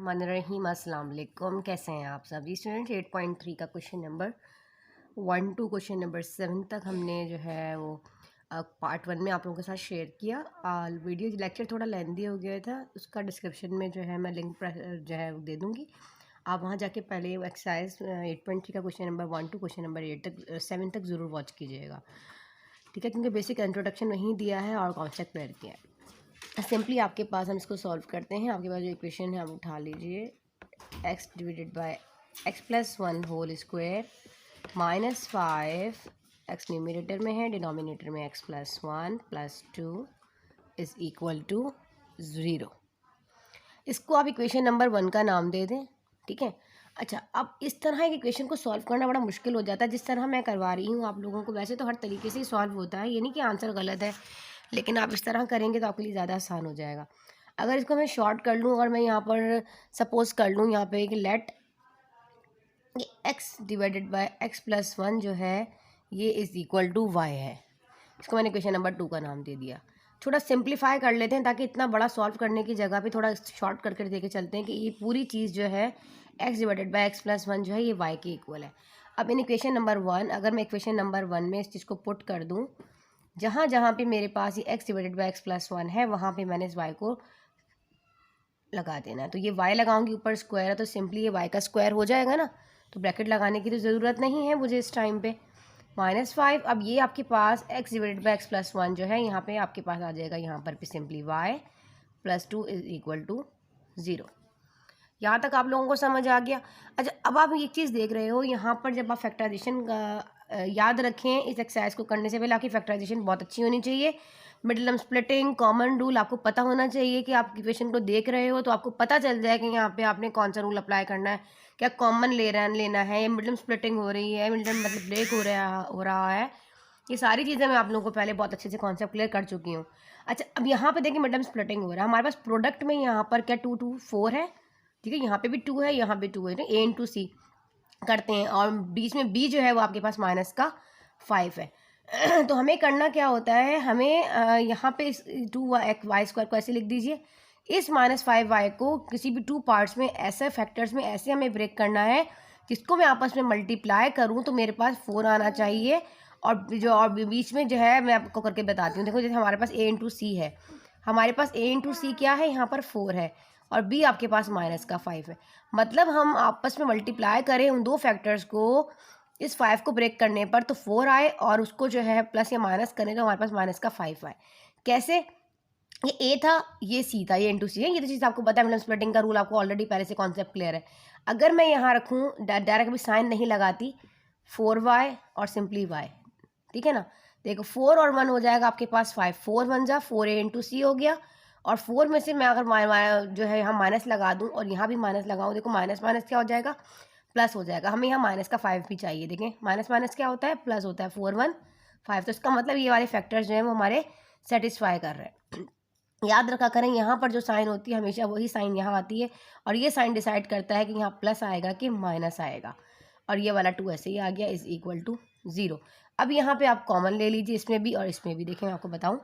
बिस्मिल्लाहिर्रहमानिर्रहीम। अस्सलाम वालेकुम। कैसे हैं आप सब जी स्टूडेंट। 8.3 का question number 1 to question number 7 तक हमने जो है वो पार्ट 1 में आप लोगों के साथ शेयर किया। वीडियो लेक्चर थोड़ा लेंदी हो गया था, उसका डिस्क्रिप्शन में जो है मैं लिंक जो है दे दूँगी। आप वहाँ जाके पहले एक्सरसाइज 8.3 का question number 1 to question number 7 तक ज़रूर वॉच कीजिएगा, ठीक है, क्योंकि बेसिक इंट्रोडक्शन वहीं दिया है और कॉन्सेप्ट क्लियर किया है। सिंपली आपके पास हम इसको सॉल्व करते हैं। आपके पास जो इक्वेशन है आप उठा लीजिए, x divided by x plus 1 whole square minus 5 x numerator में है, डिनोमिनेटर में x plus 1 plus 2 is equal to 0। इसको आप इक्वेशन नंबर 1 का नाम दे दें, ठीक है। अच्छा, अब इस तरह एक इक्वेशन को सॉल्व करना बड़ा मुश्किल हो जाता है जिस तरह मैं करवा रही हूँ आप लोगों को। वैसे तो हर तरीके से ही सॉल्व होता है, ये नहीं कि आंसर गलत है, लेकिन आप इस तरह करेंगे तो आपके लिए ज़्यादा आसान हो जाएगा। अगर इसको मैं शॉर्ट कर लूँ और मैं यहाँ पर सपोज कर लूँ यहाँ पे कि let x divided by x plus 1 जो है ये इज़ इक्वल टू y है। इसको मैंने क्वेश्चन नंबर 2 का नाम दे दिया। थोड़ा सिंप्लीफाई कर लेते हैं ताकि इतना बड़ा सॉल्व करने की जगह पे थोड़ा शॉर्ट करके देके चलते हैं कि ये पूरी चीज़ जो है x divided by x plus 1 जो है ये y के इक्वल है। अब इन इक्वेशन नंबर 1 अगर मैं इक्वेशन नंबर 1 में इस चीज़ को पुट कर दूँ, जहाँ जहाँ पे मेरे पास ये x divided by x plus 1 है वहाँ पे मैंने इस y को लगा देना है। तो ये y लगाऊंगी, ऊपर स्क्वायर है तो सिंपली ये y का स्क्वायर हो जाएगा ना, तो ब्रैकेट लगाने की तो ज़रूरत नहीं है मुझे इस टाइम पे। -5, अब ये आपके पास x divided by x plus 1 जो है यहाँ पे आपके पास आ जाएगा, यहाँ पर भी simply y plus 2 is equal to 0। यहाँ तक आप लोगों को समझ आ गया। अच्छा, अब आप एक चीज़ देख रहे हो यहाँ पर, जब आप फैक्टराइजेशन याद रखें इस एक्सरसाइज को करने से पहले आपकी फैक्टराइजेशन बहुत अच्छी होनी चाहिए। Middle term splitting, common rule आपको पता होना चाहिए कि आप इक्वेशन को देख रहे हो तो आपको पता चल जाए कि यहाँ पे आपने कौन सा रूल अप्लाई करना है, क्या कॉमन लेना है, या मिडिल टर्म स्प्लिटिंग हो रही है, मिडिल टर्म मतलब ब्रेक हो रहा है। ये सारी चीज़ें मैं आप लोगों को पहले बहुत अच्छे से कॉन्सेप्ट क्लियर कर चुकी हूँ। अच्छा, अब यहाँ पे देखिए मिडिल टर्म स्प्लिटिंग हो रहा है, हमारे पास प्रोडक्ट में यहाँ पर क्या 2 2 4 है, ठीक है, यहाँ पे भी 2 है, यहाँ पे 2 है, तो a इंटू सी करते हैं और बीच में b जो है वो आपके पास माइनस का 5 है। तो हमें करना क्या होता है, हमें यहाँ पे इस 2y स्क्वायर को ऐसे लिख दीजिए, इस -5y को किसी भी 2 पार्ट्स में ऐसे फैक्टर्स में ऐसे हमें ब्रेक करना है जिसको मैं आपस में मल्टीप्लाई करूँ तो मेरे पास 4 आना चाहिए। और बीच में जो है मैं आपको करके बताती हूँ। देखो जैसे हमारे पास a इंटू सी है, हमारे पास a इंटू सी क्या है, यहाँ पर 4 है और b आपके पास -5 है। मतलब हम आपस में मल्टीप्लाई करें उन दो फैक्टर्स को, इस 5 को ब्रेक करने पर तो 4 आए और उसको जो है प्लस या माइनस करें तो हमारे पास -5 आए। कैसे, ये a था, ये c था, ये इंटू सी है, ये तो चीज़ आपको पता है, मतलब स्प्लिटिंग का रूल आपको ऑलरेडी पहले से कॉन्सेप्ट क्लियर है। अगर मैं यहाँ रखूँ डायरेक्ट भी साइन नहीं लगाती, 4y और सिंपली y, ठीक है ना। देखो 4 और 1 हो जाएगा आपके पास 5, 4 1 जा 4a इंटू सी हो गया, और 4 में से मैं अगर जो है यहाँ माइनस लगा दूँ और यहाँ भी माइनस लगाऊँ, देखो माइनस माइनस क्या हो जाएगा, प्लस हो जाएगा। हमें यहाँ माइनस का 5 भी चाहिए, देखें माइनस माइनस क्या होता है, प्लस होता है, 4 1 5, तो इसका मतलब ये वाले फैक्टर्स जो हैं वो हमारे सेटिस्फाई कर रहे हैं। याद रखा करें यहाँ पर जो साइन होती है हमेशा वही साइन यहाँ आती है, और ये साइन डिसाइड करता है कि यहाँ प्लस आएगा कि माइनस आएगा, और ये वाला 2 ऐसे ही आ गया, इज़ इक्वल टू 0। अब यहाँ पे आप कॉमन ले लीजिए, इसमें भी और इसमें भी। देखें मैं आपको बताऊँ,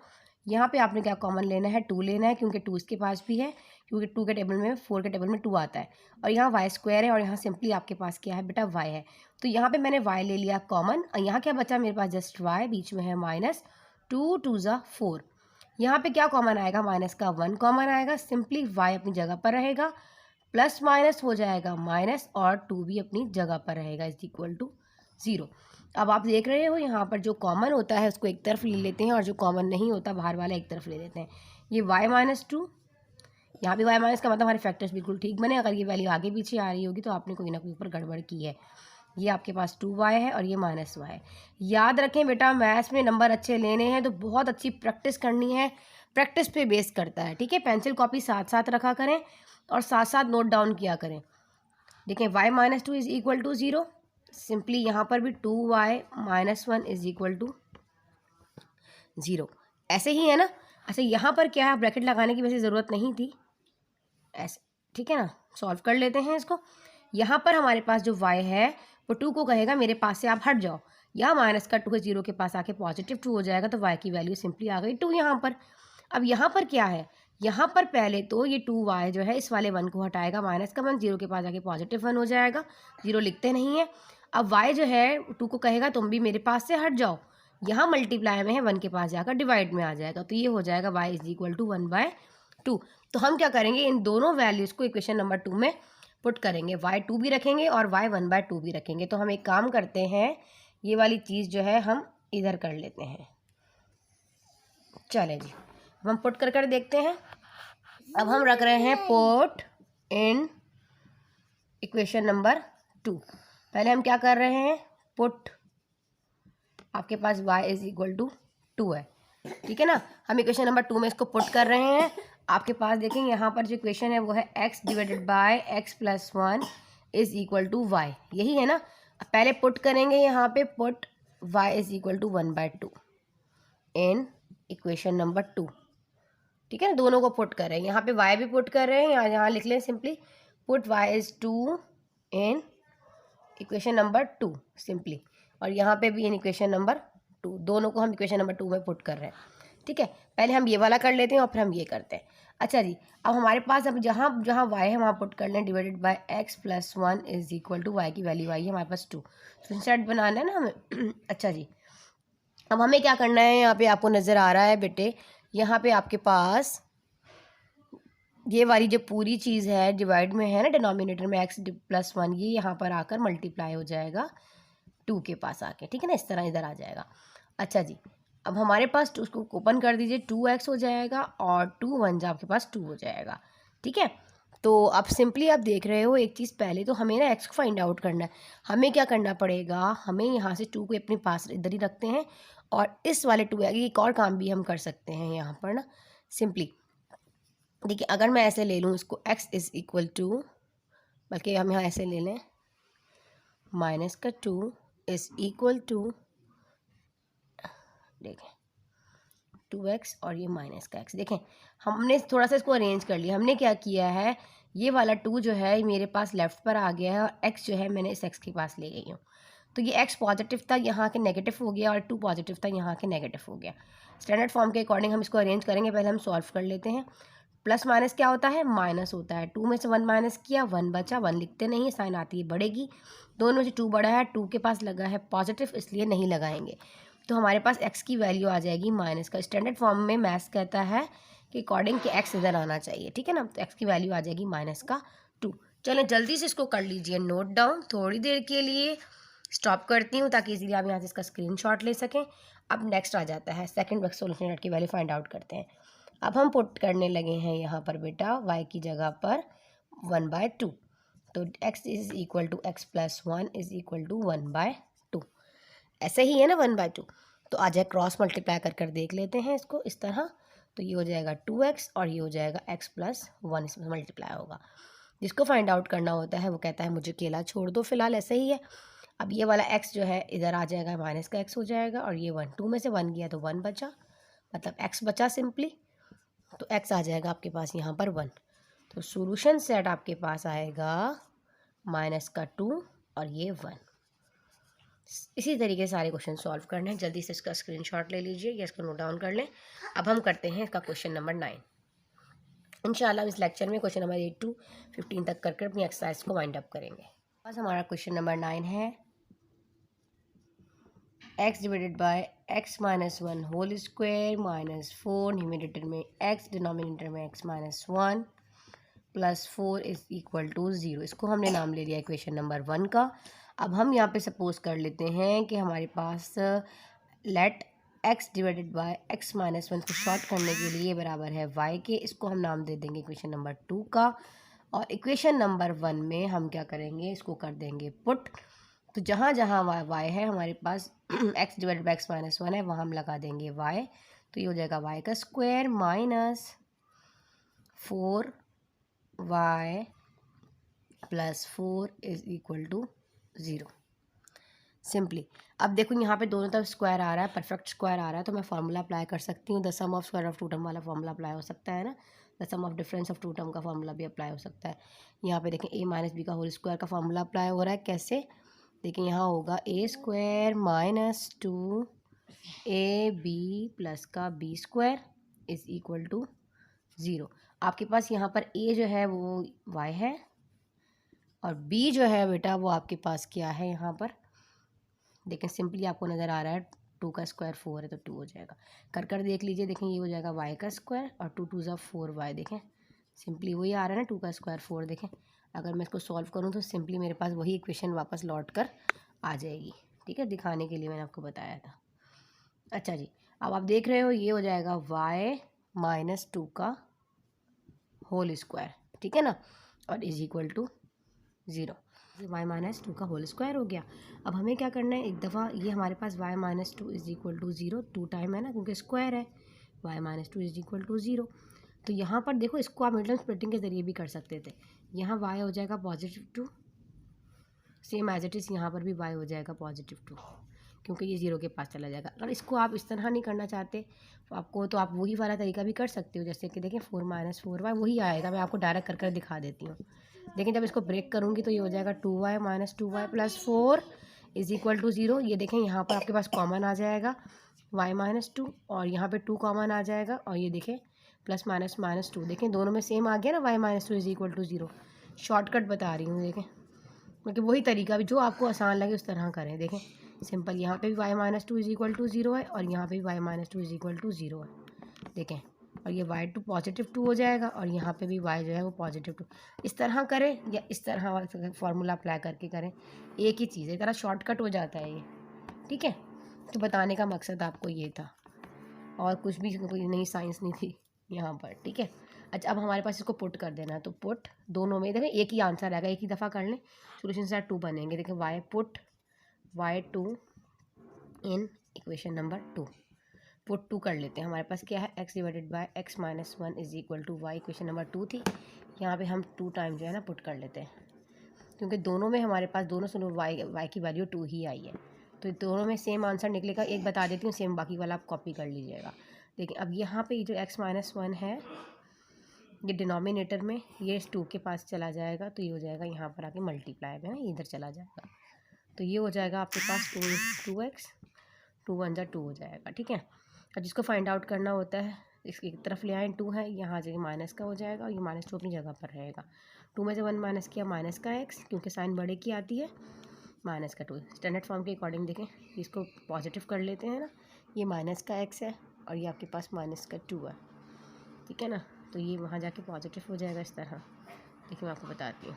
यहाँ पे आपने क्या कॉमन लेना है, 2 लेना है, क्योंकि 2 इसके पास भी है, क्योंकि 2 के टेबल में 4 के टेबल में 2 आता है, और यहाँ y स्क्वायर है और यहाँ सिंपली आपके पास क्या है बेटा, y है। तो यहाँ पे मैंने y ले लिया कॉमन, और यहाँ क्या बचा मेरे पास, जस्ट y, बीच में है माइनस, 2 2 ज़ा 4। यहाँ पे क्या कॉमन आएगा, माइनस का 1 कॉमन आएगा, सिंपली y अपनी जगह पर रहेगा, प्लस माइनस हो जाएगा माइनस, और 2 भी अपनी जगह पर रहेगा, इज इक्वल टू 0। अब आप देख रहे हो यहाँ पर जो कॉमन होता है उसको एक तरफ ले लेते हैं और जो कॉमन नहीं होता बाहर वाला एक तरफ ले लेते हैं। ये y-2, यहाँ भी y- का मतलब हमारे फैक्टर्स बिल्कुल ठीक बने। अगर ये वैल्यू आगे पीछे आ रही होगी तो आपने कोई ना कोई ऊपर गड़बड़ की है। ये आपके पास 2y है और ये -y है। याद रखें बेटा, मैथ्स में नंबर अच्छे लेने हैं तो बहुत अच्छी प्रैक्टिस करनी है, प्रैक्टिस पे बेस करता है, ठीक है। पेंसिल कॉपी साथ साथ रखा करें और साथ साथ नोट डाउन किया करें। देखें y-2 is equal to 0, simply यहाँ पर भी 2y-1 इज़ इक्वल टू 0, ऐसे ही है ना। अच्छा, यहाँ पर क्या है, ब्रैकेट लगाने की वैसे ज़रूरत नहीं थी, ऐसे, ठीक है ना। सॉल्व कर लेते हैं इसको। यहाँ पर हमारे पास जो y है वो 2 को कहेगा मेरे पास से आप हट जाओ, यहाँ माइनस का 2 0 के पास आके +2 हो जाएगा, तो y की वैल्यू सिंपली आ गई 2 यहाँ पर। अब यहाँ पर क्या है, यहाँ पर पहले तो ये 2y जो है इस वाले 1 को हटाएगा, माइनस का 1 0 के पास जाके पॉजिटिव 1 हो जाएगा, 0 लिखते नहीं है। अब y जो है 2 को कहेगा तुम भी मेरे पास से हट जाओ, यहाँ मल्टीप्लाई में है 1 के पास जाकर डिवाइड में आ जाएगा, तो ये हो जाएगा y इज इक्वल टू 1/2। तो हम क्या करेंगे, इन दोनों वैल्यूज़ को इक्वेशन नंबर 2 में पुट करेंगे, y2 भी रखेंगे और y 1/2 भी रखेंगे। तो हम एक काम करते हैं, ये वाली चीज़ जो है हम इधर कर लेते हैं। चले जी, हम पुट कर देखते हैं। अब हम रख रहे हैं पुट इन इक्वेशन नंबर 2। पहले हम क्या कर रहे हैं, पुट, आपके पास y इज इक्वल टू 2 है, ठीक है ना। हम इक्वेशन नंबर 2 में इसको पुट कर रहे हैं। आपके पास देखेंगे यहाँ पर जो इक्वेशन है वो है x divided by x plus 1 is equal to y, यही है ना। पहले पुट करेंगे यहाँ पे, put y is equal to 1/2 in equation number 2, ठीक है ना। दोनों को पुट कर रहे हैं, यहाँ पे y भी पुट कर रहे हैं, यहाँ लिख लें simply put y is 2 in equation number 2 simply, और यहाँ पे भी इन इक्वेशन नंबर 2, दोनों को हम इक्वेशन नंबर 2 में पुट कर रहे हैं, ठीक है। पहले हम ये वाला कर लेते हैं और फिर हम ये करते हैं। अच्छा जी, अब हमारे पास अब जहाँ जहाँ y है वहाँ पुट कर लें, divided by x plus 1 is equal to y की वैल्यू आई है हमारे पास 2, तो सेट बनाना है ना हमें। अच्छा जी, अब हमें क्या करना है, यहाँ पे आपको नज़र आ रहा है बेटे, यहाँ पे आपके पास ये वाली जो पूरी चीज़ है डिवाइड में है ना, डिनोमिनेटर में x प्लस 1, ये यहाँ पर आकर मल्टीप्लाई हो जाएगा 2 के पास आके, ठीक है ना, इस तरह इधर आ जाएगा। अच्छा जी, अब हमारे पास उसको ओपन कर दीजिए, 2x हो जाएगा और 2 1 जा आपके पास 2 हो जाएगा, ठीक है। तो अब सिंपली आप देख रहे हो एक चीज़, पहले तो हमें ना x को फाइंड आउट करना है। हमें क्या करना पड़ेगा, हमें यहाँ से 2 को अपने पास इधर ही रखते हैं और इस वाले 2 एक और काम भी हम कर सकते हैं यहाँ पर ना, सिंपली देखिए, अगर मैं ऐसे ले लूँ इसको, x इज़ इक्वल टू, बल्कि हम यहाँ ऐसे ले लें, माइनस का 2 इज़ इक्वल टू, देखें 2x और ये माइनस का x, देखें हमने थोड़ा सा इसको अरेंज कर लिया। हमने क्या किया है, ये वाला 2 जो है मेरे पास लेफ़्ट पर आ गया है और x जो है मैंने इस x के पास ले गई हूँ, तो ये x पॉजिटिव था यहाँ के नेगेटिव हो गया और 2 पॉजिटिव था यहाँ के नेगेटिव हो गया। स्टैंडर्ड फॉर्म के अकॉर्डिंग हम इसको अरेंज करेंगे, पहले हम सॉल्व कर लेते हैं। प्लस माइनस क्या होता है, माइनस होता है, 2 में से 1 माइनस किया, 1 बचा, 1 लिखते नहीं है, साइन आती है बढ़ेगी, दोनों में से 2 बड़ा है, 2 के पास लगा है पॉजिटिव, इसलिए नहीं लगाएंगे, तो हमारे पास x की वैल्यू आ जाएगी माइनस का। स्टैंडर्ड फॉर्म में मैथ्स कहता है कि अकॉर्डिंग कि x इधर आना चाहिए, ठीक है ना, तो x की वैल्यू आ जाएगी माइनस का 2। चलें जल्दी से इसको कर लीजिए नोट डाउन, थोड़ी देर के लिए स्टॉप करती हूँ ताकि इसीलिए आप यहाँ से इसका स्क्रीनशॉट ले सकें। अब नेक्स्ट आ जाता है सेकंड सोल्यूशन की वैल्यू फाइंड आउट करते हैं। अब हम पुट करने लगे हैं यहाँ पर बेटा y की जगह पर 1/2, तो x is equal to x plus 1 is equal to 1/2, ऐसे ही है ना 1/2। तो आ जाए क्रॉस मल्टीप्लाई कर देख लेते हैं इसको इस तरह, तो ये हो जाएगा 2x और ये हो जाएगा x प्लस 1, इसमें मल्टीप्लाई होगा। जिसको फाइंड आउट करना होता है वो कहता है मुझे अकेला छोड़ दो, फिलहाल ऐसे ही है। अब ये वाला x जो है इधर आ जाएगा, माइनस का x हो जाएगा और ये 1, 2 में से 1 गया तो 1 बचा, मतलब x बचा सिंपली, तो x आ जाएगा आपके पास यहाँ पर 1। तो सॉल्यूशन सेट आपके पास आएगा माइनस का 2 और ये 1। इसी तरीके से सारे क्वेश्चन सॉल्व करने हैं, जल्दी से इसका स्क्रीनशॉट ले लीजिए या इसको नोट डाउन कर लें। अब हम करते हैं इसका क्वेश्चन नंबर 9। इंशाल्लाह इस लेक्चर में क्वेश्चन नंबर 8 to 15 तक करके अपनी एक्सरसाइज को वाइंड अप करेंगे। बस हमारा क्वेश्चन नंबर 9 है, x divided by x minus 1 whole square minus 4, numerator में x, डिनोमिनेटर में x minus 1 plus 4 is equal to 0। इसको हमने नाम ले लिया इक्वेशन नंबर 1 का। अब हम यहाँ पे सपोज कर लेते हैं कि हमारे पास let x divided by x minus 1 को शॉर्ट करने के लिए बराबर है y के, इसको हम नाम दे देंगे इक्वेशन नंबर 2 का। और इक्वेशन नंबर 1 में हम क्या करेंगे, इसको कर देंगे पुट, तो जहाँ जहाँ y है हमारे पास x divided by x minus 1 है, वहाँ हम लगा देंगे y, तो ये हो जाएगा y का square minus 4y plus 4 is equal to 0 simply. अब देखो यहाँ पे दोनों तरफ स्क्वायर आ रहा है, परफेक्ट स्क्वायर आ रहा है, तो मैं फार्मूला अप्लाई कर सकती हूँ, the sum of square of two term वाला फार्मूला अप्लाई हो सकता है ना, the sum of difference of two term का फार्मूला भी अप्लाई हो सकता है। यहाँ पे देखें a माइनस बी का होल स्क्वायर का फार्मूला अप्लाई हो रहा है, कैसे देखिए यहाँ होगा a square minus 2ab plus का b square is equal to 0। आपके पास यहाँ पर a जो है वो y है और b जो है बेटा वो आपके पास क्या है यहाँ पर, देखें सिंपली आपको नज़र आ रहा है 2 का स्क्वायर 4 है तो 2 हो जाएगा। कर देख लीजिए, देखें ये हो जाएगा y का स्क्वायर और 2 2 4y, देखें सिंपली वही आ रहा है ना 2 का स्क्वायर 4। देखें अगर मैं इसको सॉल्व करूँ तो सिंपली मेरे पास वही इक्वेशन वापस लौट कर आ जाएगी। ठीक है, दिखाने के लिए मैंने आपको बताया था। अच्छा जी, अब आप देख रहे हो ये हो जाएगा y माइनस 2 का होल स्क्वायर, ठीक है ना, और is equal to 0। y minus 2 का होल स्क्वायर हो गया। अब हमें क्या करना है, एक दफ़ा ये हमारे पास y minus 2 is equal to 0, 2 time है ना क्योंकि स्क्वायर है, y minus 2 is equal to 0। तो यहाँ पर देखो इसको आप मिडल स्प्लिटिंग के ज़रिए भी कर सकते थे। यहाँ y हो जाएगा +2, सेम एज इट इज़ यहाँ पर भी y हो जाएगा +2 क्योंकि ये 0 के पास चला जाएगा। अगर इसको आप इस तरह नहीं करना चाहते आपको तो आप वही वाला तरीका भी कर सकते हो, जैसे कि देखें 4 - 4y वही आएगा। मैं आपको डायरेक्ट कर दिखा देती हूँ। लेकिन जब इसको ब्रेक करूँगी तो ये हो जाएगा 2y - 2y + 4 is equal to 0। ये देखें यहाँ पर आपके पास कॉमन आ जाएगा y - 2 और यहाँ पे 2 कॉमन आ जाएगा और ये देखें प्लस माइनस -2, देखें दोनों में सेम आ गया ना, y - 2 is equal to 0। Shortcut बता रही हूँ, देखें क्योंकि वही तरीका भी जो आपको आसान लगे उस तरह करें। देखें सिंपल यहाँ पे भी y - 2 इज इक्वल टू 0 है और यहाँ पे भी y - 2 इज इक्वल टू 0 है। देखें और ये y2 +2 हो जाएगा और यहाँ पे भी y जो है वो +2। इस तरह करें या इस तरह फार्मूला अप्लाई करके करें, एक ही चीज़ है, तरह शॉर्टकट हो जाता है ये। ठीक है, तो बताने का मकसद आपको ये था और कुछ भी कोई नई साइंस नहीं थी यहाँ पर। ठीक है, अच्छा अब हमारे पास इसको पुट कर देना है, तो पुट दोनों में देखें एक ही आंसर आएगा, एक ही दफ़ा कर लें, सोल्यूशन सेट 2 बनेंगे। देखें y put y2 in equation number 2, put 2 कर लेते हैं। हमारे पास क्या है, x divided by x - 1 is equal to y, equation number 2 थी। यहाँ पे हम 2 टाइम जो है ना पुट कर लेते हैं क्योंकि दोनों में हमारे पास दोनों सुनो y की वैल्यू 2 ही आई है, तो दोनों में सेम आंसर निकलेगा। एक बता देती हूँ सेम, बाकी वाला आप कॉपी कर लीजिएगा। देखिए अब यहाँ पे जो x - 1 है ये डिनोमिनेटर में ये 2 के पास चला जाएगा तो ये हो जाएगा यहाँ पर आके मल्टीप्लाई में ना, ये इधर चला जाएगा तो ये हो जाएगा आपके पास 2x 2 1 जा 2 हो जाएगा। ठीक है, अब जिसको फाइंड आउट करना होता है इसकी तरफ ले आए, 2 है यहाँ जगह माइनस का हो जाएगा और ये -2 अपनी जगह पर रहेगा। 2 में से 1 माइनस किया माइनस का x, क्योंकि साइन बड़े की आती है, माइनस का 2। स्टैंडर्ड फॉर्म के अकॉर्डिंग देखें इसको पॉजिटिव कर लेते हैं ना, ये माइनस का x है और ये आपके पास -2 है। ठीक है ना, तो ये वहाँ जाके पॉजिटिव हो जाएगा इस तरह। देखिए मैं आपको बताती हूँ,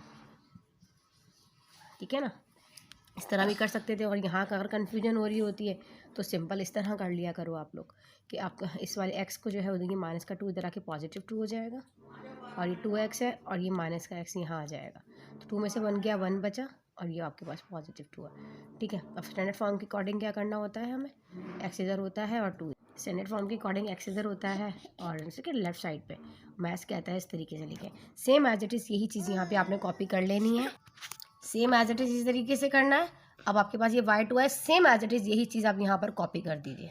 ठीक है ना, इस तरह भी कर सकते थे। और यहाँ का अगर कन्फ्यूजन हो रही होती है तो सिंपल इस तरह कर लिया करो आप लोग कि आपका इस वाले x को जो है वो देखिए माइनस का 2 इधर आके +2 हो जाएगा और ये 2x है और ये माइनस का x यहाँ आ जाएगा, तो 2 में से 1 गया 1 बचा और ये आपके पास +2 है। ठीक है, अब स्टैंडर्ड फॉर्म के अकॉर्डिंग क्या करना होता है, हमें x इधर होता है और 2 स्टैंडर्ड फॉर्म के अकॉर्डिंग x इधर होता है और जैसे कि लेफ्ट साइड पे मैथ्स कहता है इस तरीके से लिखें। सेम एज इट इज़ यही चीज़ यहाँ पे आपने कॉपी कर लेनी है, सेम एज इट इज़ इस तरीके से करना है। अब आपके पास ये y2 है, सेम एज इट इज़ यही चीज़ आप यहाँ पर कॉपी कर दीजिए,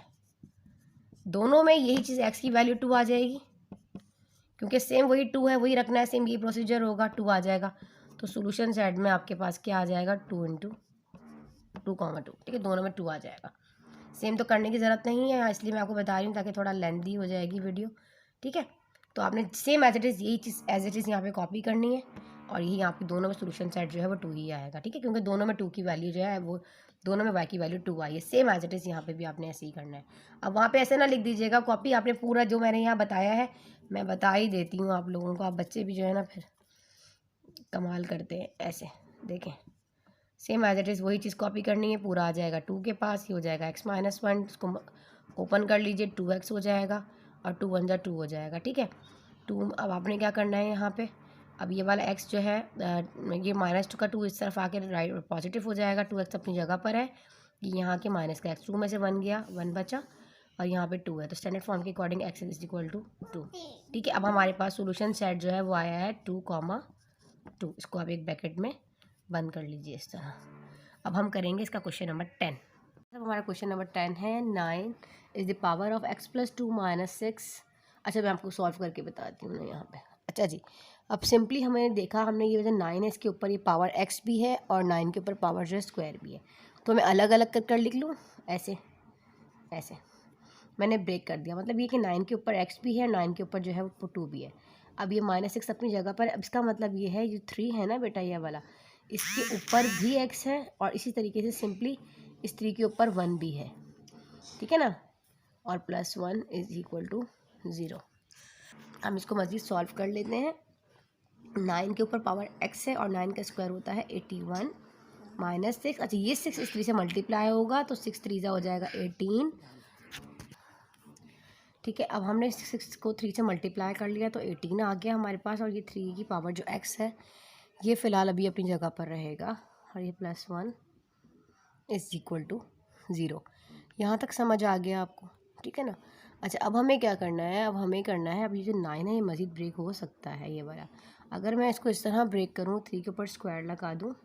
दोनों में यही चीज़ x की वैल्यू 2 आ जाएगी क्योंकि सेम वही 2 है, वही रखना है, सेम ये प्रोसीजर होगा, 2 आ जाएगा। तो सोल्यूशन सेट में आपके पास क्या आ जाएगा, 2 × 2, 2। ठीक है, दोनों में 2 आ जाएगा। सेम तो करने की ज़रूरत नहीं है, इसलिए मैं आपको बता रही हूँ ताकि थोड़ा लेंथी हो जाएगी वीडियो। ठीक है, तो आपने सेम एज इट इज़ यही चीज़ एज इट इज़ यहाँ पे कॉपी करनी है और यही यहाँ पे दोनों में सोल्यूशन सेट जो है वो 2 ही आएगा। ठीक है, क्योंकि दोनों में 2 की वैल्यू जो है वो दोनों में y की वैल्यू 2 आई है। सेम एज इट इज़ यहाँ पे भी आपने ऐसे ही करना है। अब वहाँ पे ऐसे ना लिख दीजिएगा कॉपी, आपने पूरा जो मैंने यहाँ बताया है मैं बता ही देती हूँ आप लोगों को, आप बच्चे भी जो है ना फिर कमाल करते हैं। ऐसे देखें सेम एज इट इज़ वही चीज़ कॉपी करनी है, पूरा आ जाएगा 2 के पास, ये हो जाएगा x - 1, इसको ओपन कर लीजिए 2x हो जाएगा और 2 1 जा 2 हो जाएगा। ठीक है, 2 अब आपने क्या करना है यहाँ पे, अब ये वाला x जो है ये -2 का 2 इस तरफ आके राइट पॉजिटिव हो जाएगा, 2x अपनी जगह पर है, ये यहाँ के माइनस का x, 2 में से 1 गया 1 बचा और यहाँ पे 2 है, तो स्टैंडर्ड फॉर्म के according x is equal to 2। ठीक है, अब हमारे पास सोल्यूशन सेट जो है वो आया है 2, 2। इसको आप एक ब्रैकेट में बंद कर लीजिए इस तरह। अब हम करेंगे इसका क्वेश्चन नंबर 10। अब हमारा क्वेश्चन नंबर 10 है 9 is the power of x + 2 - 6। अच्छा मैं आपको सॉल्व करके बताती हूँ ना यहाँ पे। अच्छा जी, अब सिंपली हमने देखा, हमने ये जो 9 है इसके ऊपर ये पावर x भी है और 9 के ऊपर पावर जो है स्क्वायर भी है, तो मैं अलग अलग कर लिख लूँ ऐसे ऐसे। मैंने ब्रेक कर दिया, मतलब ये कि 9 के ऊपर x भी है, 9 के ऊपर जो है वो 2 भी है। अब ये -6 अपनी जगह पर। अब इसका मतलब ये है, ये 3 है ना बेटा ये वाला, इसके ऊपर भी x है, और इसी तरीके से सिंपली इस 3 के ऊपर 1 भी है, ठीक है ना, और +1 = 0। हम इसको मज़ीद सॉल्व कर लेते हैं। 9 के ऊपर पावर x है और 9 का स्क्वायर होता है 81 -6। अच्छा, ये 6 इस 3 से मल्टीप्लाई होगा तो 6 3 हो जाएगा 18, ठीक है। अब हमने 6 को 3 से मल्टीप्लाई कर लिया तो 18 आ गया हमारे पास, और ये 3 की पावर जो x है ये फ़िलहाल अभी अपनी जगह पर रहेगा, और ये +1 = 0। यहाँ तक समझ आ गया आपको, ठीक है ना। अच्छा, अब हमें क्या करना है, अब हमें करना है, अब ये जो 9 है ये मज़ीद ब्रेक हो सकता है ये वाला। अगर मैं इसको इस तरह ब्रेक करूँ, 3 के ऊपर स्क्वायर लगा दूँ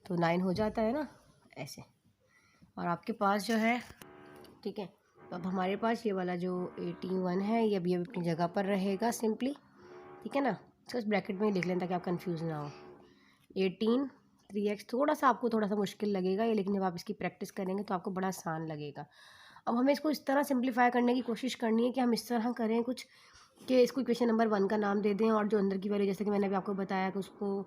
तो 9 हो जाता है ना ऐसे, और आपके पास जो है, ठीक है। तो अब हमारे पास ये वाला जो 81 है ये अभी अपनी जगह पर रहेगा सिंपली, ठीक है ना। इसको इस ब्रैकेट में ही लिख लें ताकि आप कंफ्यूज ना हो। 18 3x थोड़ा सा मुश्किल लगेगा ये, लेकिन जब आप इसकी प्रैक्टिस करेंगे तो आपको बड़ा आसान लगेगा। अब हमें इसको इस तरह सिंप्लीफाई करने की कोशिश करनी है कि हम इस तरह करें कुछ, कि इसको इक्वेशन नंबर 1 का नाम दे दें, और जो अंदर की वैल्यू, जैसे कि मैंने अभी आपको बताया कि उसको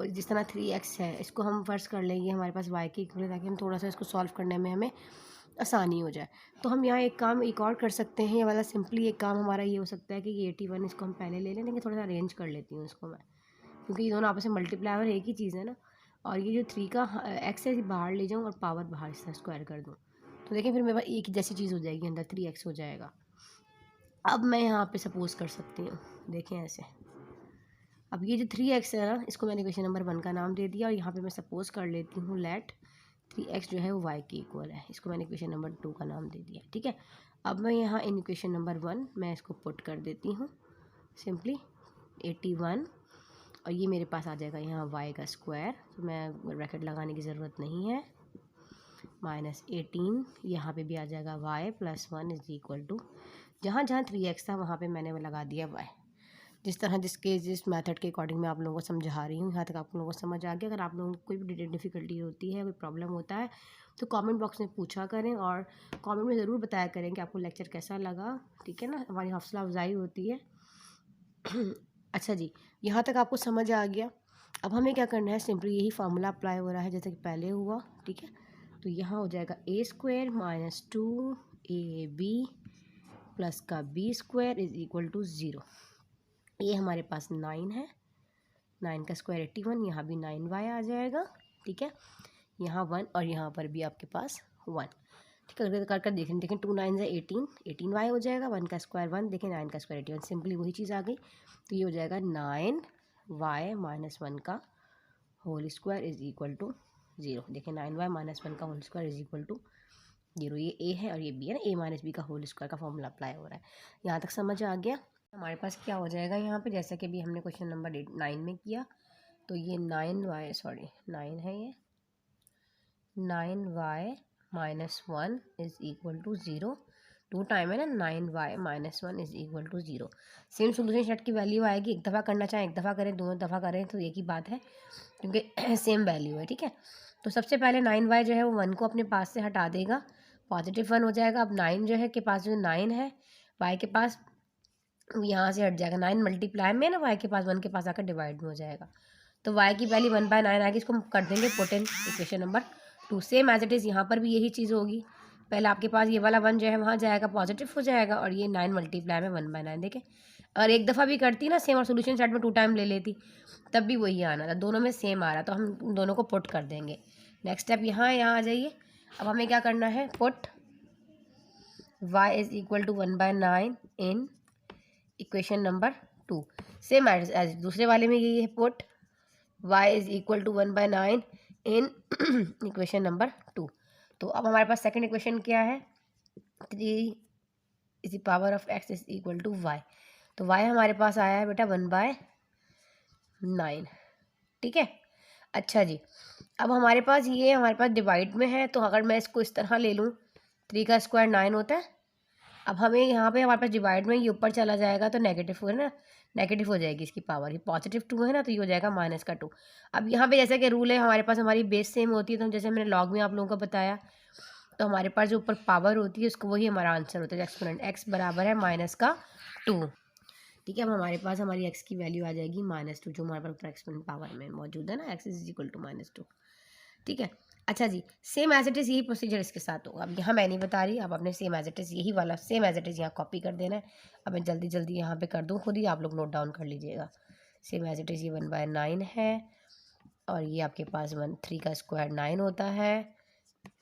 जिस तरह 3x है इसको हम फर्स्ट कर लेंगे हमारे पास y के इक्वल, ताकि हम थोड़ा सा इसको सॉल्व करने में हमें आसानी हो जाए। तो हम यहाँ एक काम एक और कर सकते हैं, ये वाला सिंपली एक काम हमारा ये हो सकता है कि ये 81 इसको हम पहले ले लें, लेकिन थोड़ा सा अरेंज कर लेती हूँ इसको मैं, क्योंकि ये दोनों आपस में मल्टीप्लाई और एक ही चीज़ है ना। और ये जो 3 का x है बाहर ले जाऊँ और पावर बाहर इस तरह स्क्वायर कर दूँ, तो देखें फिर मेरे पास एक ही जैसी चीज़ हो जाएगी, अंदर 3x हो जाएगा। अब मैं यहाँ पे सपोज़ कर सकती हूँ, देखें ऐसे। अब ये जो 3x है ना, इसको मैंने इक्वेशन नंबर 1 का नाम दे दिया, और यहाँ पे मैं सपोज़ कर लेती हूँ लेट 3x जो है वो y के इक्वल है, इसको मैंने इक्वेशन नंबर 2 का नाम दे दिया, ठीक है। अब मैं यहाँ इन इक्वेशन नंबर 1 मैं इसको पुट कर देती हूँ सिंपली 81, और ये मेरे पास आ जाएगा यहाँ y का स्क्वायर, तो मैं ब्रैकेट लगाने की ज़रूरत नहीं है, -18 यहाँ पे भी आ जाएगा y +1 = जहाँ 3x था वहाँ पे मैंने लगा दिया y। जिस तरह जिस मेथड के अकॉर्डिंग मैं आप लोगों को समझा रही हूँ, यहाँ तक आप लोगों को समझ आ गया। अगर आप लोगों को कोई भी डिफ़िकल्टी होती है, कोई प्रॉब्लम होता है, तो कमेंट बॉक्स में पूछा करें, और कमेंट में ज़रूर बताया करें कि आपको लेक्चर कैसा लगा, ठीक है ना, हमारी हौसला अफजाई होती है। अच्छा जी, यहाँ तक आपको समझ आ गया। अब हमें क्या करना है, सिंपली यही फार्मूला अप्लाई हो रहा है जैसे कि पहले हुआ, ठीक है। तो यहाँ हो जाएगा a² - 2ab प्लस का b² = 0। ये हमारे पास 9 है, 9 का स्क्वायर 81, यहाँ भी 9y आ जाएगा, ठीक है। यहाँ 1 और यहाँ पर भी आपके पास 1, ठीक है। अगर कर देखें 2 9 से 18, 18y हो जाएगा, 1 का स्क्वायर 1, देखें 9 का स्क्वायर 81, सिंपली वही चीज़ आ गई। तो ये हो जाएगा 9y - 1 का होल स्क्वायर = 0। देखें 9y - 1 का होल स्क्वायर = 0। ये a है और ये b है ना, a - b का होल स्क्वायर का फॉर्मूला अप्लाई हो रहा है। यहाँ तक समझ आ गया। हमारे पास क्या हो जाएगा यहाँ पे, जैसे कि भी हमने क्वेश्चन नंबर 9 में किया, तो ये 9 है, ये 9y - 1 = 0। 2 टाइम है ना, 9y - 1 = 0। सेम सोल्यूशन सेट की वैल्यू आएगी, एक दफ़ा करना चाहें एक दफ़ा करें, दोनों दफ़ा करें तो एक ही बात है, क्योंकि सेम वैल्यू है, ठीक है। तो सबसे पहले 9y जो है वो 1 को अपने पास से हटा देगा, +1 हो जाएगा। अब 9 जो है के पास जो 9 है y के पास, यहाँ से हट जाएगा, 9 मल्टीप्लाई में ना y के पास 1 के पास आकर डिवाइड में हो जाएगा, तो y की वैल्यू 1/9 आएगी। इसको हम कर देंगे put in equation number 2। Same as it is यहाँ पर भी यही चीज़ होगी। पहले आपके पास ये वाला 1 जो है वहाँ जाएगा, पॉजिटिव हो जाएगा, और ये 9 मल्टीप्लाई में 1/9। देखें, और एक दफ़ा भी करती ना सेम, और सोल्यूशन सेट में 2 टाइम ले लेती, तब भी वही आना था, दोनों में सेम आ रहा, तो हम दोनों को पुट कर देंगे। नेक्स्ट स्टेप यहाँ आ जाइए। अब हमें क्या करना है, put y = 1/9 in equation number 2। Same as दूसरे वाले में यही है, put y = 1/9 in equation number 2। तो अब हमारे पास सेकंड इक्वेशन क्या है, 3 पावर ऑफ x = y। तो y हमारे पास आया है बेटा 1/9, ठीक है। अच्छा जी, अब हमारे पास डिवाइड में है, तो अगर मैं इसको इस तरह ले लूँ, 3 का स्क्वायर 9 होता है। अब हमें यहाँ पे हमारे पास डिवाइड में ये ऊपर चला जाएगा तो नेगेटिव है ना, नेगेटिव हो जाएगी इसकी पावर, ये +2 है ना, तो ये हो जाएगा -2। अब यहाँ पे जैसे कि रूल है हमारे पास, हमारी बेस सेम होती है, तो जैसे मैंने लॉग में आप लोगों को बताया तो हमारे पास जो ऊपर पावर होती है उसको वही हमारा आंसर होता है एक्सपोनेंट। एक्स बराबर है -2। ठीक है, अब हमारे पास हमारी एक्स की वैल्यू आ जाएगी -2, जो हमारे पास एक्सपोनेंट पावर में मौजूद है ना, एक्स इज इक्वल टू -2। ठीक है, अच्छा जी, सेम एज इट इज़ यही प्रोसीजर इसके साथ होगा। अब यहाँ मैं नहीं बता रही, अब आपने सेम एज इट इज़ यही वाला सेम एज इट इज़ यहाँ कॉपी कर देना है। अब मैं जल्दी जल्दी यहाँ पे कर दूँ, खुद ही आप लोग नोट डाउन कर लीजिएगा। सेम एज इट इज़ ये 1/9 है, और ये आपके पास 3 का स्क्वायर 9 होता है,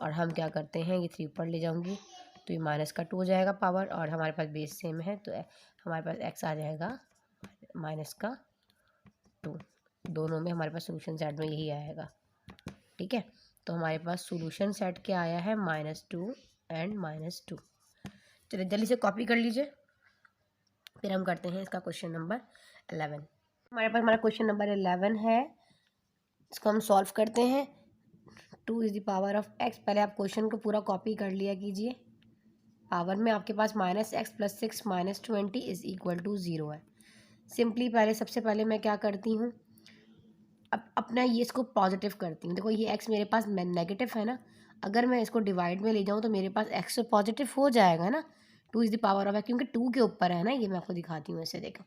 और हम क्या करते हैं, ये 3 ऊपर ले जाऊँगी तो ये -2 हो जाएगा पावर, और हमारे पास बेस सेम है तो हमारे पास एक्स आ जाएगा -2। दोनों में हमारे पास सोल्यूशन सेट में यही आएगा। ठीक है, तो हमारे पास सोल्यूशन सेट क्या आया है, -2 एंड -2। चलिए जल्दी से कॉपी कर लीजिए, फिर हम करते हैं इसका क्वेश्चन नंबर 11। हमारा क्वेश्चन नंबर 11 है, इसको हम सॉल्व करते हैं। 2 is the power of x. पहले आप क्वेश्चन को पूरा कॉपी कर लिया कीजिए। पावर में आपके पास -x + 6 -20 इज़ इक्वल टू 0 है। सिंपली सबसे पहले मैं क्या करती हूँ, अब अपना ये इसको पॉजिटिव करती हूँ। देखो ये x मेरे पास नेगेटिव है ना, अगर मैं इसको डिवाइड में ले जाऊँ तो मेरे पास x तो पॉजिटिव हो जाएगा ना। 2 is the power of x, क्योंकि 2 के ऊपर है ना, ये मैं आपको दिखाती हूँ ऐसे, देखो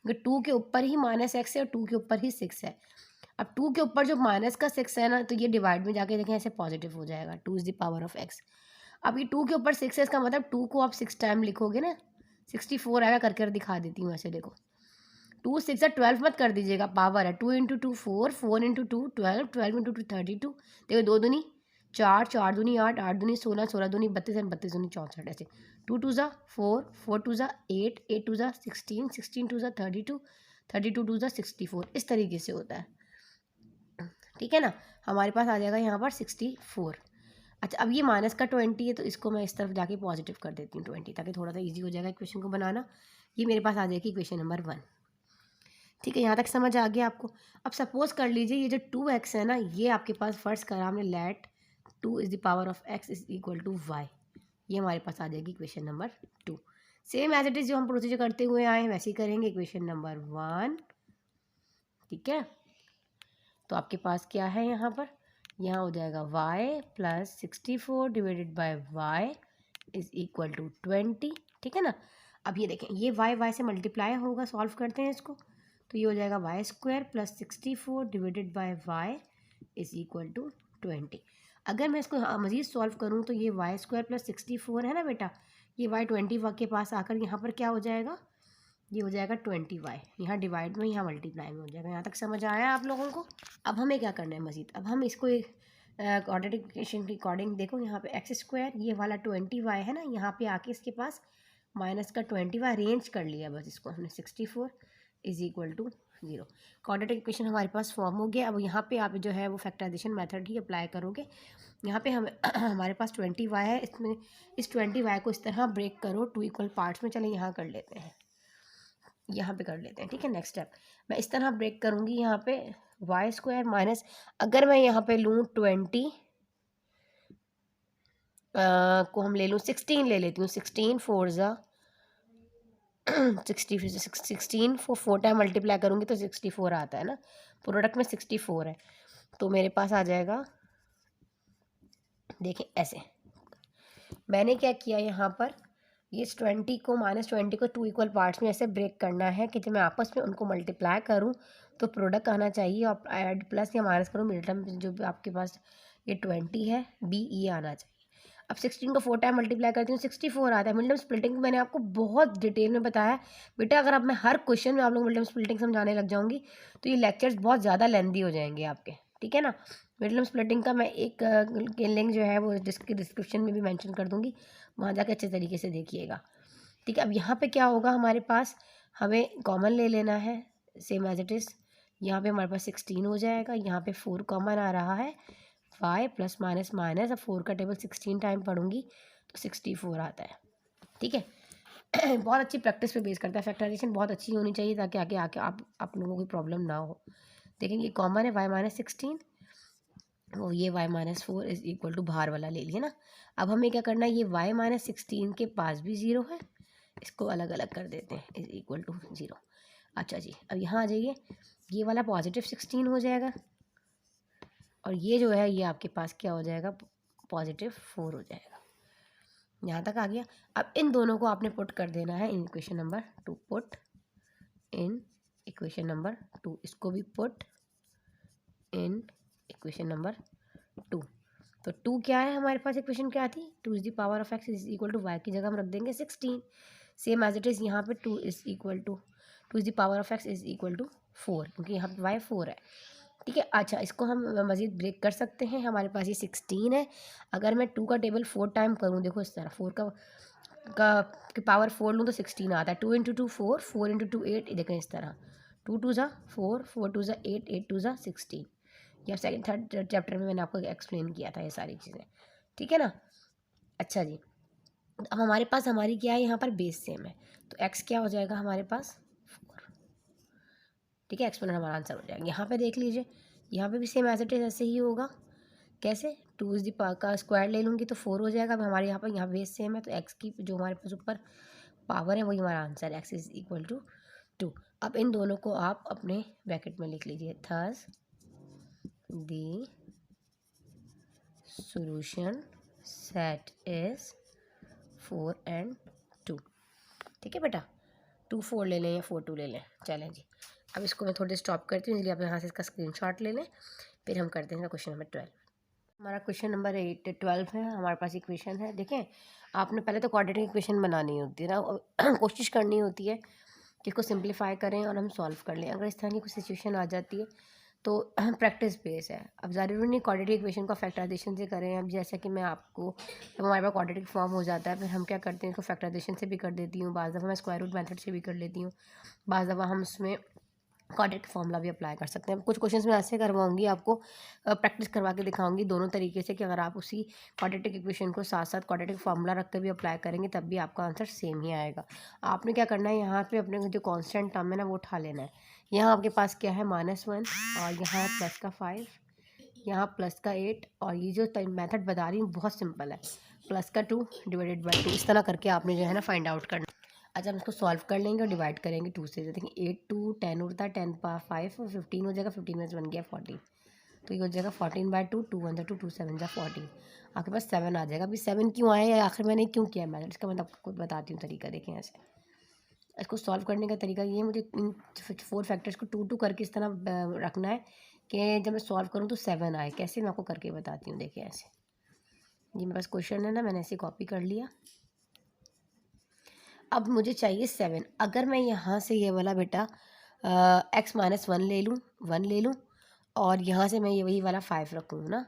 क्योंकि 2 के ऊपर ही -x है और 2 के ऊपर ही 6 है। अब 2 के ऊपर जो -6 है ना, तो ये डिवाइड में जाके देखें ऐसे पॉजिटिव हो जाएगा। 2 is the power of x। अब ये 2 के ऊपर 6 है, इसका मतलब 2 को आप 6 टाइम लिखोगे ना, 64 आएगा। करके दिखा देती हूँ ऐसे, देखो 2 6 या 12 मत कर दीजिएगा, पावर है 2 × 2 4, 4 × 2 12, 12 × 2 32। देखो 2 दूनी 4, 4 दूनी 8, 8 दूनी 16, 16 दूनी 32 एंड 32 दूनी 64। ऐसे 2 2 ज़ा 4, 4 2 ज़ा 8, 8 2 ज़ा 16, 16 2 ज़ा 32, 32 2 ज़ा 64। इस तरीके से होता है। ठीक है ना, हमारे पास आ जाएगा यहाँ पर 64। अच्छा, अब ये -20 है तो इसको मैं इस तरफ जाके पॉजिटिव कर देती हूँ 20, ताकि थोड़ा सा ईजी हो जाएगा इक्वेशन को बनाना। ये मेरे पास आ जाएगी इक्वेशन नंबर 1। ठीक है, यहाँ तक समझ आ गया आपको। अब सपोज कर लीजिए ये जो 2x है ना, ये आपके पास फर्स्ट करा हमने, let 2 is the power of x is equal to y। ये हमारे पास आ जाएगी equation number 2। Same as it is जो हम प्रोसीजर करते हुए आए हैं वैसे ही करेंगे इक्वेशन नंबर 1। ठीक है, तो आपके पास क्या है यहाँ पर, यहाँ हो जाएगा y + 64 divided by y is equal to 20। ठीक है ना, अब ये देखें ये y से मल्टीप्लाई होगा, सॉल्व करते हैं इसको, तो ये हो जाएगा y² + 64 divided by y is equal to 20। अगर मैं इसको मज़ीद सॉल्व करूँ तो ये y² + 64 है ना बेटा, ये y 20 के पास आकर यहाँ पर क्या हो जाएगा, ये हो जाएगा 20y। यहाँ डिवाइड में, यहाँ मल्टीप्लाई में हो जाएगा। यहाँ तक समझ आया आप लोगों को। अब हमें क्या करना है मज़ीद, अब हम इसको क्वाड्रेटिक इक्वेशन के अकॉर्डिंग, देखो यहाँ पे x², ये वाला 20y है ना, यहाँ पे आके इसके पास -20y रेंज कर लिया बस इसको हमने, 64 is equal to 0। Quadratic equation हमारे पास फॉर्म हो गया। अब यहाँ पे आप जो है वो फैक्टराइजेशन मेथड ही अप्लाई करोगे। यहाँ पे हम हमारे पास 20y है, इसमें इस 20y को इस तरह ब्रेक करो 2 इक्वल पार्ट्स में। चले यहाँ कर लेते हैं, यहाँ पे कर लेते हैं। ठीक है, नेक्स्ट स्टेप मैं इस तरह ब्रेक करूँगी। यहाँ पे y² माइनस, अगर मैं यहाँ पे लूँ 20 को हम ले लूँ 16 ले लेती हूँ, 16 4 ज़ा 16 को 4 टाइम मल्टीप्लाई करूँगी तो 64 आता है ना, प्रोडक्ट में 64 है, तो मेरे पास आ जाएगा, देखें ऐसे मैंने क्या किया यहाँ पर, ये 20 को -20 को 2 इक्वल पार्ट्स में ऐसे ब्रेक करना है कि जब मैं आपस में उनको मल्टीप्लाई करूँ तो प्रोडक्ट आना चाहिए, और ऐड प्लस या माइनस करूँ, मिडिल टर्म जो भी आपके पास ये 20 है ये आना चाहिए। अब 16 को 4 टाइम मल्टीप्लाई करती हूँ 64 आता है। मिडिल टर्म स्प्लिटिंग मैंने आपको बहुत डिटेल में बताया बेटा, अगर अब मैं हर क्वेश्चन में आप लोग मिडिल टर्म स्प्लिटिंग समझाने लग जाऊँगी तो ये लेक्चर्स बहुत ज़्यादा लेंदी हो जाएंगे आपके। ठीक है ना, मिडिल टर्म स्प्लिटिंग का मैं एक लिंक जो है वो डिस्क्रिप्शन में भी मेंशन कर दूँगी, वहाँ जाकर अच्छे तरीके से देखिएगा। ठीक है, अब यहाँ पे क्या होगा, हमारे पास हमें कॉमन ले लेना है सेम एज इट इज़। यहाँ पे हमारे पास 16 हो जाएगा, यहाँ पे 4 कॉमन आ रहा है, y प्लस माइनस माइनस, अब 4 का टेबल 16 टाइम पढ़ूंगी तो 64 आता है। ठीक है बहुत अच्छी प्रैक्टिस पे बेस करता है, फैक्टराइजेशन बहुत अच्छी होनी चाहिए ताकि आगे आके आप लोगों को प्रॉब्लम ना हो। देखेंगे कॉमन है y - 16, वो ये y - 4 इज इक्वल टू बाहर वाला ले लिया ना। अब हमें क्या करना है, ये y - 16 के पास भी 0 है, इसको अलग अलग कर देते हैं, इज इक्वल टू 0। अच्छा जी, अब यहाँ आ जाइए, ये वाला +16 हो जाएगा, और ये जो है ये आपके पास क्या हो जाएगा, +4 हो जाएगा। यहाँ तक आ गया। अब इन दोनों को आपने पुट कर देना है इन equation number 2, put in equation number 2, इसको भी पुट इन इक्वेशन नंबर 2। तो 2 क्या है हमारे पास, इक्वेशन क्या थी, 2 is the power of x is equal to y की जगह हम रख देंगे 16, सेम एज इट इज़ यहाँ पे 2 is equal to 2 is the power of x is equal to 4, क्योंकि यहाँ पे y 4 है। ठीक है, अच्छा इसको हम मज़ीद ब्रेक कर सकते हैं। हमारे पास ये 16 है, अगर मैं 2 का टेबल 4 टाइम करूँ, देखो इस तरह 4 का पावर 4 लूँ तो 16 आता है। 2 इंटू 2 4, 4 इंटू 2 8, देखें इस तरह 2 2 ज़ा 4, 4 2 ज़ा 8, 8 2 ज़ा 16। या सेकंड थर्ड चैप्टर में मैंने आपको एक्सप्लेन किया था ये सारी चीज़ें, ठीक है ना। अच्छा जी, अब हमारे पास हमारी क्या है, यहाँ पर बेस सेम है, तो x क्या हो जाएगा हमारे पास 4। ठीक है, एक्सपोनेंट हमारा आंसर हो जाएगा। यहाँ पे देख लीजिए, यहाँ पे भी सेम एज इट इज़ ऐसे ही होगा। कैसे, 2 इज द पावर का स्क्वायर ले लूँगी तो 4 हो जाएगा। अब हमारे यहाँ बेस सेम है, तो x की जो हमारे पास ऊपर पावर है वही हमारा आंसर है, x इज इक्वल टू 2। अब इन दोनों को आप अपने ब्रैकेट में लिख लीजिए, thus the solution set is 4 and 2। ठीक है बेटा, 2 4 ले लें या 4 2 ले लें, चलें जी। अब इसको मैं थोड़ी देर स्टॉप करती हूँ, इसलिए आप यहाँ से इसका स्क्रीनशॉट ले लें, फिर हम करते हैं क्वेश्चन नंबर 12। हमारा क्वेश्चन नंबर 12 है, हमारे पास इक्वेशन है। देखें, आपने पहले तो क्वाड्रेटिक इक्वेशन बनानी होती है ना, कोशिश करनी होती है कि इसको सिंप्लीफाई करें और हम सॉल्व कर लें। अगर इस तरह की कोई सिचुएशन आ जाती है तो प्रैक्टिस बेस है। अब ज़रूरी नहीं क्वाड्रेटिक इक्वेशन को फैक्टराइजेशन से करें। अब जैसा कि मैं आपको, जब हमारे पास क्वाड्रेटिक फॉर्म हो जाता है, फिर हम क्या करते हैं, इसको फैक्टराइजेशन से भी कर देती हूँ, बाज़ दफ़ा मैं स्क्वायर रूट मेथड से भी कर लेती हूँ, बाज़ दफ़ा हम उसमें क्वाड्रेटिक फॉर्मूला भी अप्लाई कर सकते हैं। कुछ क्वेश्चंस मैं ऐसे करवाऊंगी, आपको प्रैक्टिस करवा के दिखाऊंगी दोनों तरीके से, कि अगर आप उसी क्वाड्रेटिक इक्वेशन को साथ साथ क्वाड्रेटिक फॉर्मूला रख कर भी अप्लाई करेंगे तब भी आपका आंसर सेम ही आएगा। आपने क्या करना है, यहाँ पे अपने जो कांस्टेंट टर्म है ना वो उठा लेना है। यहाँ आपके पास क्या है, -1, और यहाँ है प्लस का 5, यहाँ प्लस का 8, और ये जो मेथड बता रही हूँ बहुत सिंपल है, प्लस का 2 डिवाइडेड बाई 2। इस तरह करके आपने जो है ना फाइंड आउट करना। अच्छा, हम इसको सॉल्व कर लेंगे और डिवाइड करेंगे 2 से। देखिए 8 2 10 होता है, 10 पावर 5 और 15 हो जाएगा, 15 में से बन गया 40, तो ये हो जाएगा 14/2, 2 1 2 2 7 14, आपके पास 7 आ जाएगा। अभी 7 क्यों आए या आखिर मैंने क्यों किया मैथड, इसका मैं आपको बताती हूँ तरीका। देखें ऐसे इसको सॉल्व करने का तरीका ये है, मुझे इन 4 फैक्टर्स को 2 2 करके इस तरह रखना है कि जब मैं सॉल्व करूँ तो 7 आए। कैसे, मैं आपको करके बताती हूँ। देखिए ऐसे, जी मेरे पास क्वेश्चन है ना, मैंने ऐसे कॉपी कर लिया। अब मुझे चाहिए 7। अगर मैं यहाँ से ये वाला बेटा x-1 ले लूँ, 1 ले लूँ, और यहाँ से मैं ये वही वाला 5 रखूँ ना,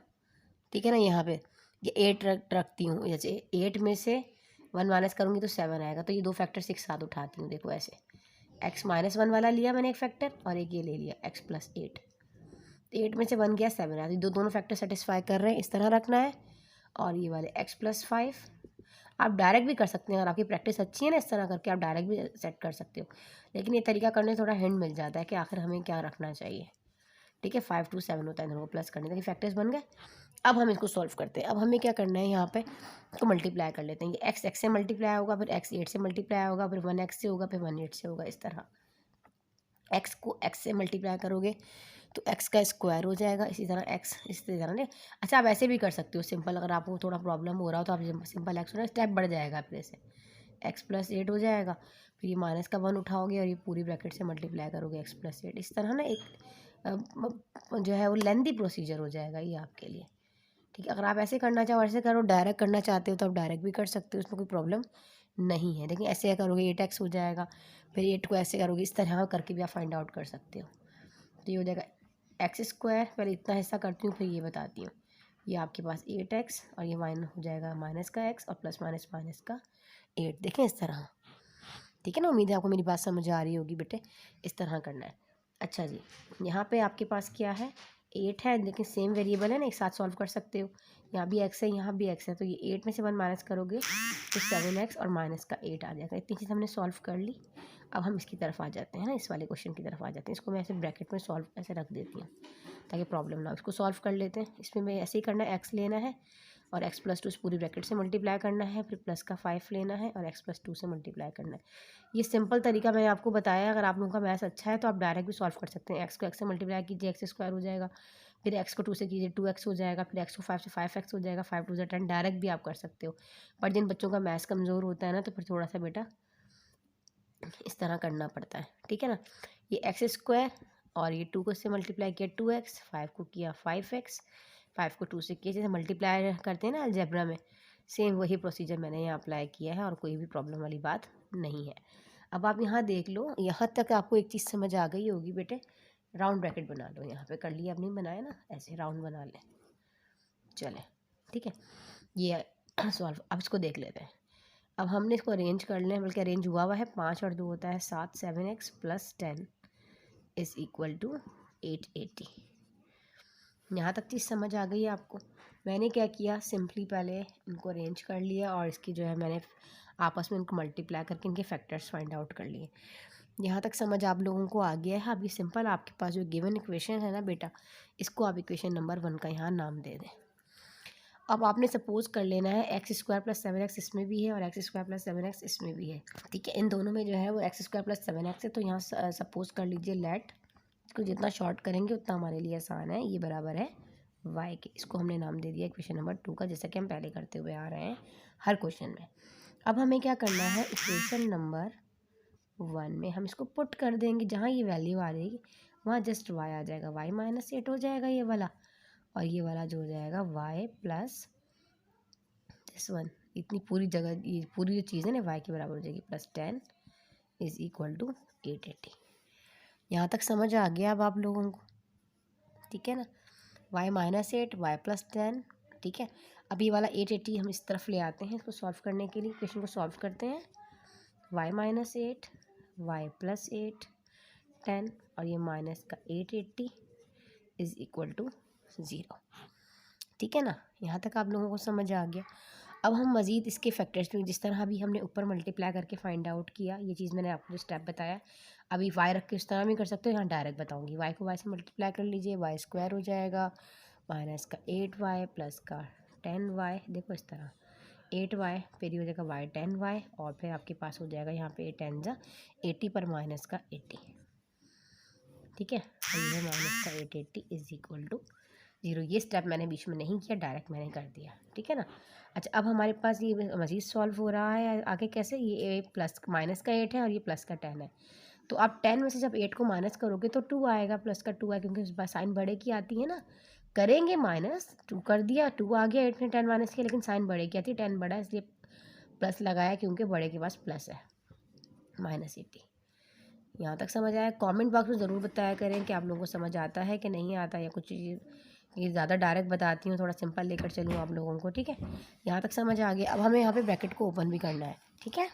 ठीक है ना। यहाँ पे ये 8 रखती हूँ, जैसे 8 में से 1 माइनस करूँगी तो 7 आएगा। तो ये 2 फैक्टर्स एक साथ उठाती हूँ। देखो ऐसे, x-1 वाला लिया मैंने एक फैक्टर, और एक ये ले लिया x+8। 8 में से 1 गया, 7 आया, तो दोनों फैक्टर सेटिस्फाई कर रहे हैं, इस तरह रखना है। और ये वाले x+5 आप डायरेक्ट भी कर सकते हैं, अगर आपकी प्रैक्टिस अच्छी है ना, इस तरह करके आप डायरेक्ट भी सेट कर सकते हो। लेकिन ये तरीका करने थोड़ा हिंट मिल जाता है कि आखिर हमें क्या रखना चाहिए। ठीक है, 5 2 7 होता है, दोनों को प्लस करने के फैक्टर्स बन गए। अब हम इसको सॉल्व करते हैं। अब हमें क्या करना है, यहाँ पे इसको मल्टीप्लाई कर लेते हैं। ये x से मल्टीप्लाई होगा, फिर x 8 से मल्टीप्लाई होगा, फिर 1x से होगा, फिर 1 8 से होगा। इस तरह x को x से मल्टीप्लाई करोगे तो x का स्क्वायर हो जाएगा, इसी तरह x इसी तरह ने। अच्छा, आप ऐसे भी कर सकते हो सिंपल, अगर आपको थोड़ा प्रॉब्लम हो रहा हो तो आप सिंपल x होना स्टेप बढ़ जाएगा, फिर से x+8 हो जाएगा, फिर ये माइनस का 1 उठाओगे और ये पूरी ब्रैकेट से मल्टीप्लाई करोगे x+8। इस तरह ना एक जो है वो लेंदी प्रोसीजर हो जाएगा ये आपके लिए। ठीक है, अगर आप ऐसे करना चाहो ऐसे करो, डायरेक्ट करना चाहते हो तो आप डायरेक्ट भी कर सकते हो, उसमें कोई प्रॉब्लम नहीं है। देखिए ऐसे करोगे 8x हो जाएगा, फिर 8 को ऐसे करोगे, इस तरह करके भी आप फाइंड आउट कर सकते हो। तो ये हो जाएगा x²। पहले इतना हिस्सा करती हूँ फिर ये बताती हूँ। ये आपके पास 8x, और ये माइनस हो जाएगा माइनस का x, और प्लस माइनस माइनस का 8। देखें इस तरह, ठीक है ना। उम्मीद है आपको मेरी बात समझ आ रही होगी बेटे, इस तरह करना है। अच्छा जी, यहाँ पे आपके पास क्या है, 8 है, लेकिन सेम वेरिएबल है ना, एक साथ सॉल्व कर सकते हो। यहाँ भी x है, यहाँ भी x है, तो ये 8 में से 1 माइनस करोगे तो 7x और माइनस का 8 आ जाएगा। इतनी चीज़ हमने सॉल्व कर ली। अब हम इसकी तरफ आ जाते हैं ना, इस वाले क्वेश्चन की तरफ आ जाते हैं। इसको मैं ऐसे ब्रैकेट में सॉल्व ऐसे रख देती हूँ ताकि प्रॉब्लम ना हो। इसको सॉल्व कर लेते हैं। इसमें मैं ऐसे ही करना है, x लेना है और x+2 से पूरी ब्रैकेट से मल्टीप्लाई करना है, फिर प्लस का 5 लेना है और x+2 से मल्टीप्लाई करना है। ये सिंपल तरीका मैंने आपको बताया। अगर आप लोगों का मैथ्स अच्छा है तो आप डायरेक्ट भी सॉल्व कर सकते हैं। x को x से मल्टीप्लाई कीजिए, x² हो जाएगा, फिर एक्स को 2 से कीजिए 2x हो जाएगा, फिर एक्स को 5 से 5x हो जाएगा, 5 2 से 10, डायरेक्ट भी आप कर सकते हो। पर जिन बच्चों का मैथ्स कमज़ोर होता है ना, तो फिर थोड़ा सा बेटा इस तरह करना पड़ता है, ठीक है ना। ये एक्स स्क्वायर और ये 2 को से मल्टीप्लाई किया 2x, 5 को किया 5x, 5 को 2 से किया, जैसे मल्टीप्लाई करते हैं ना अलजेब्रा में, सेम वही प्रोसीजर मैंने यहाँ अप्लाई किया है और कोई भी प्रॉब्लम वाली बात नहीं है। अब आप यहाँ देख लो, यहाँ तक आपको एक चीज़ समझ आ गई होगी बेटे। राउंड ब्रैकेट बना लो, यहाँ पे कर लिया, अब नहीं बनाया ना, ऐसे राउंड बना ले, चले ठीक है। ये सॉल्व, अब इसको देख लेते हैं। अब हमने इसको अरेंज कर लें, बल्कि अरेंज हुआ है, 5 और 2 होता है 7, 7x plus 10 is equal to 880। यहाँ तक चीज़ समझ आ गई है आपको। मैंने क्या किया, सिंपली पहले इनको अरेंज कर लिया और इसकी जो है मैंने आपस में इनको मल्टीप्लाई करके इनके फैक्टर्स फाइंड आउट कर लिए। यहाँ तक समझ आप लोगों को आ गया है। अब ये सिंपल आपके पास जो गिवन इक्वेशन है ना बेटा, इसको आप इक्वेशन नंबर 1 का यहाँ नाम दे दें। अब आपने सपोज कर लेना है एक्स स्क्वायर प्लस 7x इसमें भी है और एक्स स्क्वायर प्लस 7x इसमें भी है, ठीक है। इन दोनों में जो है वो एक्स स्क्वायर प्लस 7x है, तो यहाँ सपोज कर लीजिए लेट, इसको जितना शॉर्ट करेंगे उतना हमारे लिए आसान है, ये बराबर है y के। इसको हमने नाम दे दिया इक्वेशन नंबर 2 का, जैसा कि हम पहले करते हुए आ रहे हैं हर क्वेश्चन में। अब हमें क्या करना है, इक्वेशन नंबर 1 में हम इसको पुट कर देंगे, जहाँ ये वैल्यू आ जाएगी वहाँ जस्ट y आ जाएगा, y माइनस 8 हो जाएगा ये वाला, और ये वाला जो हो जाएगा y प्लस दिस वन, इतनी पूरी जगह ये पूरी जो चीज़ है ना y के बराबर हो जाएगी, प्लस 10 इज़ इक्वल टू 880। यहाँ तक समझ आ गया अब आप लोगों को, ठीक है ना। y माइनस 8, y प्लस 10, ठीक है। अब ये वाला 880 हम इस तरफ ले आते हैं, इसको सॉल्व करने के लिए क्वेश्चन को सॉल्व करते हैं। y माइनस 8, y प्लस 8, 10 और ये माइनस का 880 इज़ इक्वल टू 0, ठीक है ना। यहाँ तक आप लोगों को समझ आ गया। अब हम मज़ीद इसके फैक्टर्स में, जिस तरह अभी हमने ऊपर मल्टीप्लाई करके फाइंड आउट किया, ये चीज़ मैंने आपको जो स्टेप बताया, अभी y रख के इस तरह भी कर सकते हो, यहाँ डायरेक्ट बताऊँगी। y को y से मल्टीप्लाई कर लीजिए, y स्क्वायर हो जाएगा, माइनस का 8y प्लस का 10y, देखो इस तरह 8y, फिर ये हो जाएगा y 10y, और फिर आपके पास हो जाएगा यहाँ पे 10 जा 80 पर माइनस का 80, ठीक है। और ये माइनस का 880 इज़ इक्वल टू 0। ये स्टेप मैंने बीच में नहीं किया, डायरेक्ट मैंने कर दिया, ठीक है ना। अच्छा, अब हमारे पास ये मज़ीद सॉल्व हो रहा है आगे कैसे, ये प्लस माइनस का 8 है और ये प्लस का 10 है, तो आप 10 में से जब 8 को माइनस करोगे तो 2 आएगा, प्लस का 2 है, क्योंकि उस बार साइन बड़े की आती है ना। करेंगे माइनस, 2 कर दिया, 2 आ गया, 8 ने 10 माइनस किया, लेकिन साइन बड़े की आती है, 10 बड़ा है इसलिए प्लस लगाया, क्योंकि बड़े के पास प्लस है, माइनस 80। यहाँ तक समझ आया? कमेंट बॉक्स में ज़रूर बताया करें कि आप लोगों को समझ आता है कि नहीं आता, या कुछ चीज़ ये ज़्यादा डायरेक्ट बताती हूँ, थोड़ा सिंपल लेकर चलूँ आप लोगों को, ठीक है। यहाँ तक समझ आ गया। अब हमें यहाँ पे ब्रैकेट को ओपन भी करना है, ठीक है।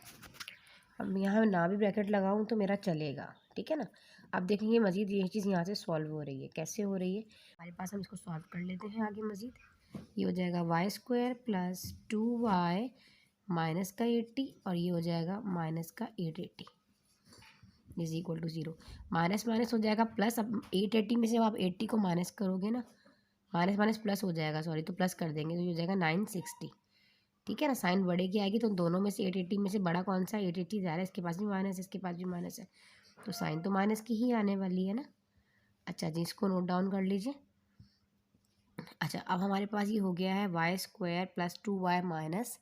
अब यहाँ ना भी ब्रैकेट लगाऊँ तो मेरा चलेगा, ठीक है ना। आप देखेंगे मज़ीद ये चीज़ यहाँ से सॉल्व हो रही है, कैसे हो रही है हमारे पास, हम इसको सॉल्व कर लेते हैं आगे मज़ीद। ये हो जाएगा Y square plus 2y minus का 80 और ये हो जाएगा माइनस का 880 is equal to 0। Minus minus हो जाएगा प्लस। अब 880 में से आप 80 को माइनस करोगे ना, माइनस माइनस प्लस हो जाएगा, सॉरी, तो प्लस कर देंगे तो ये हो जाएगा 960, ठीक है ना। साइन बड़े की आएगी, तो दोनों में से 880 में से बड़ा कौन सा है, 880 जा रहा है, इसके पास भी माइनस है, इसके पास भी माइनस है, तो साइन तो माइनस की ही आने वाली है ना। अच्छा जी, इसको नोट डाउन कर लीजिए। अच्छा, अब हमारे पास ये हो गया है y square plus 2y minus